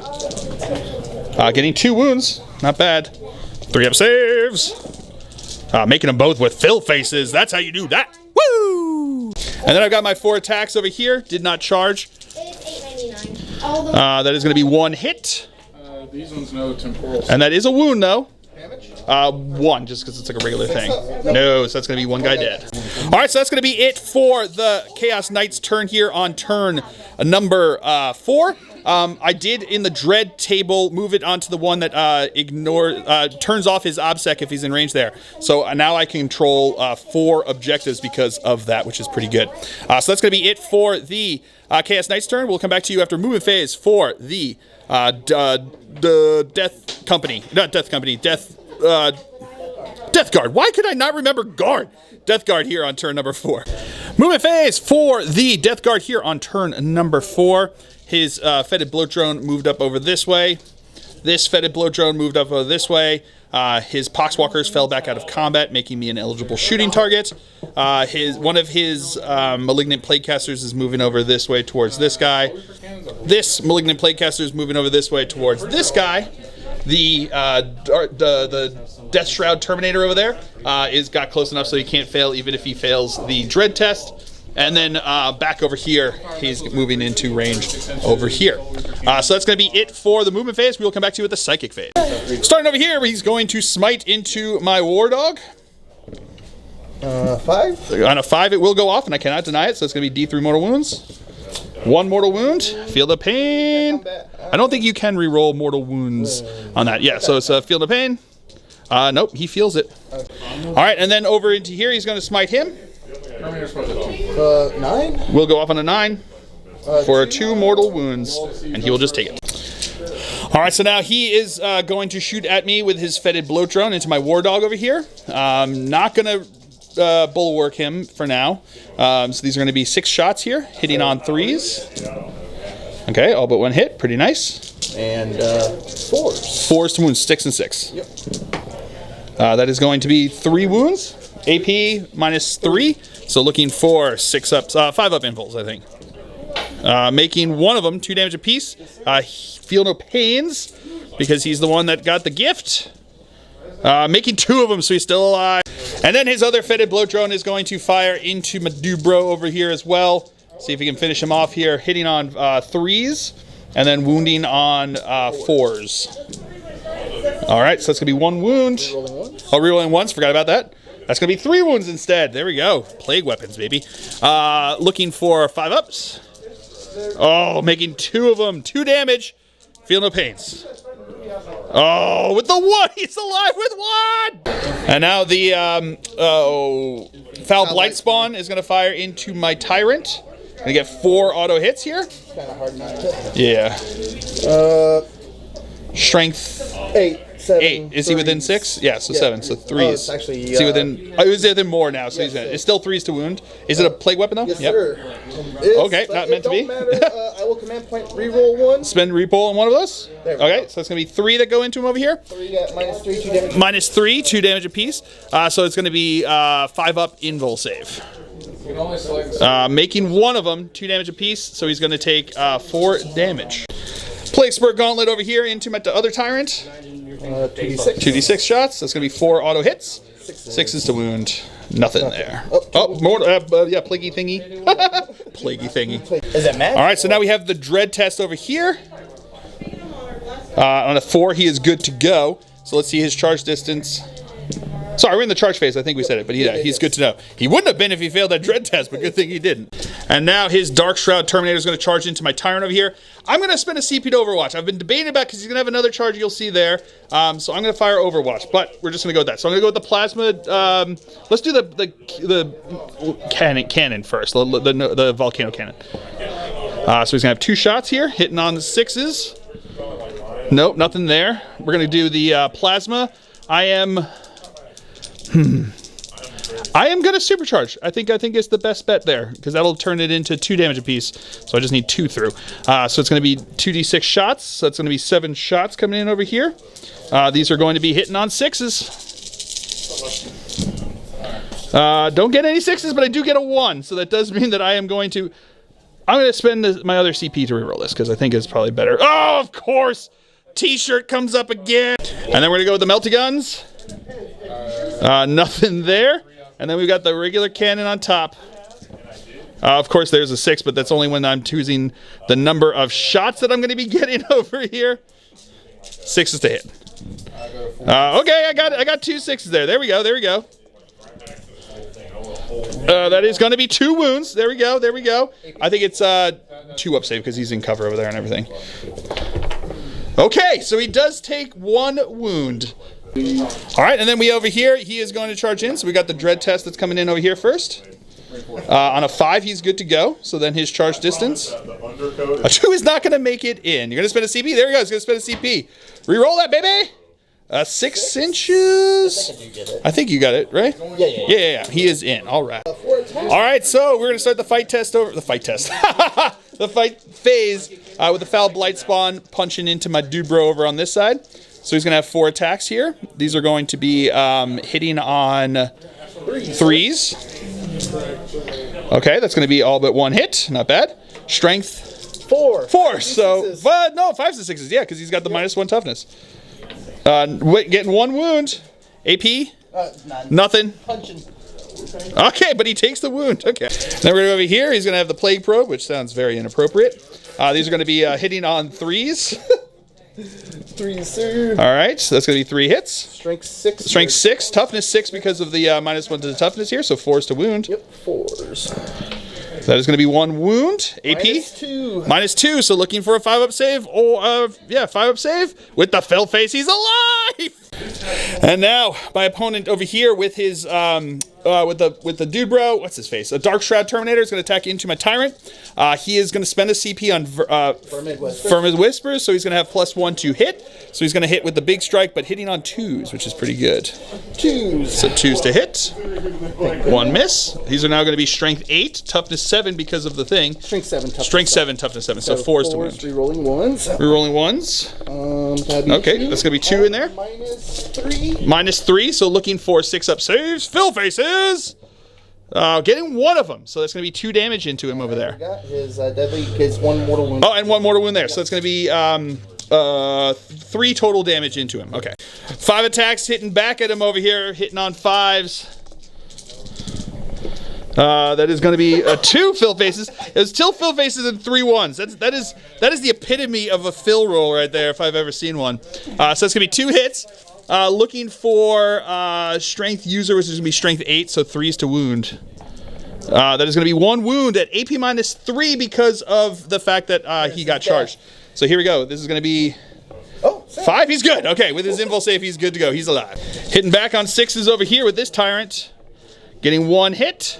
Getting 2 wounds, not bad. 3 up saves. Making them both with fill faces. That's how you do that. Woo! And then I've got my 4 attacks over here. Did not charge. That is going to be 1 hit. These ones no temporal. And that is a wound, though. 1, just because it's like a regular thing. No, so that's going to be 1 guy dead. All right, so that's going to be it for the Chaos Knight's turn here on turn number 4. I did in the dread table move it onto the one that turns off his obsec if he's in range there. So now I control 4 objectives because of that, which is pretty good. So that's going to be it for the Chaos Knight's turn. We'll come back to you after movement phase for the Death Company. Not Death Company, Death Guard. Why could I not remember Guard? Death Guard here on turn number 4. Movement phase for the Death Guard here on turn number 4. His fetid bloat drone moved up over this way. This fetid bloat drone moved up over this way. His poxwalkers fell back out of combat, making me an eligible shooting target. One of his malignant platecasters is moving over this way towards this guy. This malignant platecaster is moving over this way towards this guy. The Death Shroud Terminator over there got close enough so he can't fail, even if he fails the Dread test. And then back over here, he's moving into range over here. So that's going to be it for the movement phase. We will come back to you with the psychic phase. Starting over here, he's going to smite into my war dog. 5? On a 5, it will go off, and I cannot deny it. So it's going to be D3 mortal wounds. 1 mortal wound. Field of pain. I don't think you can re-roll mortal wounds on that. Yeah, so it's a field of pain. Nope, he feels it. All right, and then over into here, he's going to smite him. 9? We'll go off on a 9 for 2 mortal wounds, and he will just take it. All right, so now he is going to shoot at me with his fetid bloat drone into my war dog over here. Not going to bulwark him for now. So these are going to be 6 shots here, hitting on 3s. Okay, all but 1 hit. Pretty nice. And 4s. 4s to wounds, 6 and 6. Yep. That is going to be 3 wounds. AP -3. So looking for 5 up invuls, I think. Making one of them 2 damage apiece. Feel no pains because he's the one that got the gift. Making 2 of them, so he's still alive. And then his other fetid blow drone is going to fire into Madubro over here as well. See if he can finish him off here, hitting on 3s and then wounding on 4s. All right, so that's gonna be 1 wound. Oh, rerolling once. Forgot about that. That's gonna be 3 wounds instead. There we go. Plague weapons, baby. Looking for 5 ups. Oh, making 2 of them. 2 damage. Feel no pains. Oh, with the 1, he's alive with 1. And now the foul blight spawn is gonna fire into my tyrant. Gonna get 4 auto hits here. Kind of hard not to. Yeah. Strength 8, 7. 8. Is he within 6? Yeah, so 7. So 3s. Oh, it's actually. Is he within? Oh, he's within more now. So he's in. It's still 3s to wound. Is it a plague weapon though? Yes, Yep. sir. Okay, not meant to be. Don't matter. I will command point reroll 1. Spend repull on one of those. There we Okay, go. so that's gonna be 3 that go into him over here. 3 got -3, 2 damage. -3, 2 damage apiece. So it's gonna be 5 up invul save. You can only select Making one of them 2 damage apiece. So he's gonna take 4 damage. Plague Spur Gauntlet over here into my other tyrant. 2d6. 2d6 shots. That's gonna be 4 auto hits. 6s to wound. Nothing there. Oh, More. Yeah, plaguey thingy. Plaguey thingy. Is that mad? All right, so now we have the dread test over here. On a 4, he is good to go. So let's see his charge distance. Sorry, we're in the charge phase. I think we said it, but he's good to know. He wouldn't have been if he failed that dread test, but good thing he didn't. And now his Dark Shroud Terminator is going to charge into my Tyrant over here. I'm going to spend a CP to Overwatch. I've been debating about because he's going to have another charge you'll see there. So I'm going to fire Overwatch, but we're just going to go with that. So I'm going to go with the Plasma. Let's do the cannon first, the Volcano Cannon. So he's going to have 2 shots here, hitting on the 6s. Nope, nothing there. We're going to do the Plasma. I am going to supercharge. I think it's the best bet there because that'll turn it into 2 damage apiece. So I just need 2 through. So it's going to be 2d6 shots. So it's going to be 7 shots coming in over here. These are going to be hitting on 6s. Don't get any 6s, but I do get a 1. So that does mean that I'm going to spend my other CP to reroll this because I think it's probably better. Oh, of course. T-shirt comes up again. And then we're going to go with the Melty Guns. Nothing there. And then we've got the regular cannon on top. Of course, there's a 6, but that's only when I'm choosing the number of shots that I'm going to be getting over here. 6s to hit. Okay, I got 2 6s there. There we go. That is going to be 2 wounds. There we go. I think it's 2 up save because he's in cover over there and everything. Okay, so he does take 1 wound. All right, and then we over here, he is going to charge in. So we got the dread test that's coming in over here first. On a 5, he's good to go. So then his charge distance. A 2 is not going to make it in. You're going to spend a CP? There we go. He's going to spend a CP. Reroll that, baby. 6 inches. I think you got it, right? Yeah. He is in. All right. All right, so we're going to start the fight test over. The fight test. The fight phase with the foul blight spawn punching into my dude bro over on this side. So he's going to have 4 attacks here. These are going to be hitting on 3s. Okay, that's going to be all but 1 hit. Not bad. Strength. 4. 4. So, no, 5s and 6s. Yeah, because he's got the -1 toughness. Getting 1 wound. AP? None. Nothing. Punching. Okay, but he takes the wound. Okay. Then we're going to go over here. He's going to have the Plague Probe, which sounds very inappropriate. These are going to be hitting on 3s. 3, sir. All right, so that's going to be 3 hits. Strength 6. Strength 6, toughness 6 because of the -1 to the toughness here, so 4s to wound. Yep, 4s. That is going to be 1 wound. AP? -2. -2, so looking for a 5 up save. 5 up save with the Fell Face. He's alive! And now my opponent over here with his with the dude bro, what's his face? A Dark Shroud Terminator is going to attack into my Tyrant. He is going to spend a CP on Firm Whispers, so he's going to have +1 to hit. So he's going to hit with the big strike, but hitting on 2s, which is pretty good. 2s. So 2s to hit. 1 miss. These are now going to be Strength 8, Toughness 7 because of the thing. Strength 7, Toughness 7. Strength 7, Toughness 7. So 4s to wound. Rerolling 1s. Rerolling 1s. Okay, that's going to be 2 in there. -3. -3, so looking for 6-up saves. Fill faces! Getting 1 of them, so that's going to be 2 damage into him over there. Got his deadly, his 1 mortal wound. Oh, and 1 mortal wound there, so that's going to be 3 total damage into him. Okay. 5 attacks hitting back at him over here, hitting on 5s. That is going to be 2 fill faces. There's 2 fill faces and 3 1s. That is the epitome of a fill roll right there, if I've ever seen one. So it's going to be 2 hits. Looking for Strength User, which is going to be Strength 8, so 3s to wound. That is going to be 1 wound at AP -3 because of the fact that he got charged. So here we go. This is going to be 5. He's good. Okay, with his invul save, he's good to go. He's alive. Hitting back on 6s over here with this Tyrant. Getting 1 hit.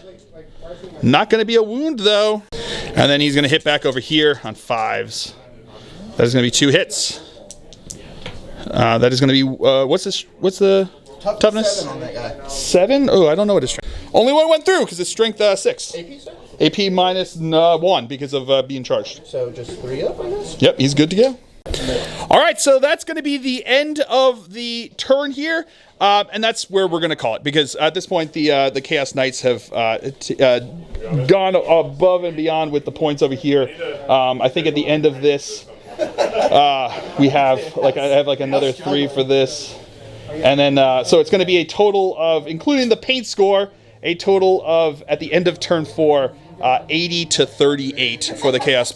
Not going to be a wound, though. And then he's going to hit back over here on 5s. That is going to be 2 hits. That is going to be, what's the toughness? 7 on that guy. 7? Oh, I don't know what his strength. Only 1 went through because it's strength 6. AP, sir? AP -1 because of being charged. So just 3 up, I guess? Yep, he's good to go. All right, so that's going to be the end of the turn here, and that's where we're going to call it, because at this point the Chaos Knights have gone above and beyond with the points over here. I think at the end of this, we have I have another 3 for this, and then so it's going to be a total of, including the paint score, a total of at the end of turn 4. 80 to 38 for the Chaos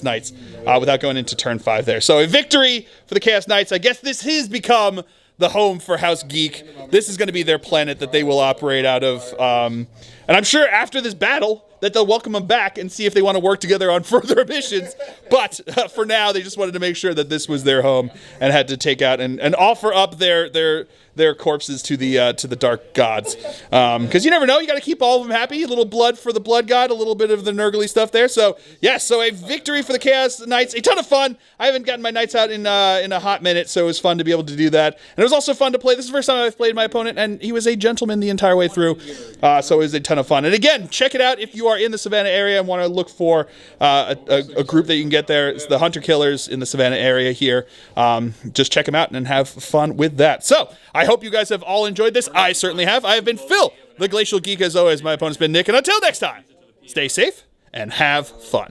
Knights, without going into turn 5 there. So a victory for the Chaos Knights. I guess this has become the home for House Geek. This is going to be their planet that they will operate out of. And I'm sure after this battle that they'll welcome them back and see if they want to work together on further missions. But for now, they just wanted to make sure that this was their home and had to take out and offer up their corpses to the dark gods. Because you never know, you got to keep all of them happy. A little blood for the blood god, a little bit of the nurgly stuff there. So yes, so a victory for the Chaos Knights. A ton of fun. I haven't gotten my Knights out in a hot minute, so it was fun to be able to do that. And it was also fun to play. This is the first time I've played my opponent, and he was a gentleman the entire way through. So it was a ton of fun. And again, check it out if you are in the Savannah area and want to look for a group that you can get there. It's the Hunter Killers in the Savannah area here. Just check them out and have fun with that. So I hope you guys have all enjoyed this. I certainly have. I have been Phil, the Glacial Geek, as always. My opponent's been Nick. And until next time, stay safe and have fun.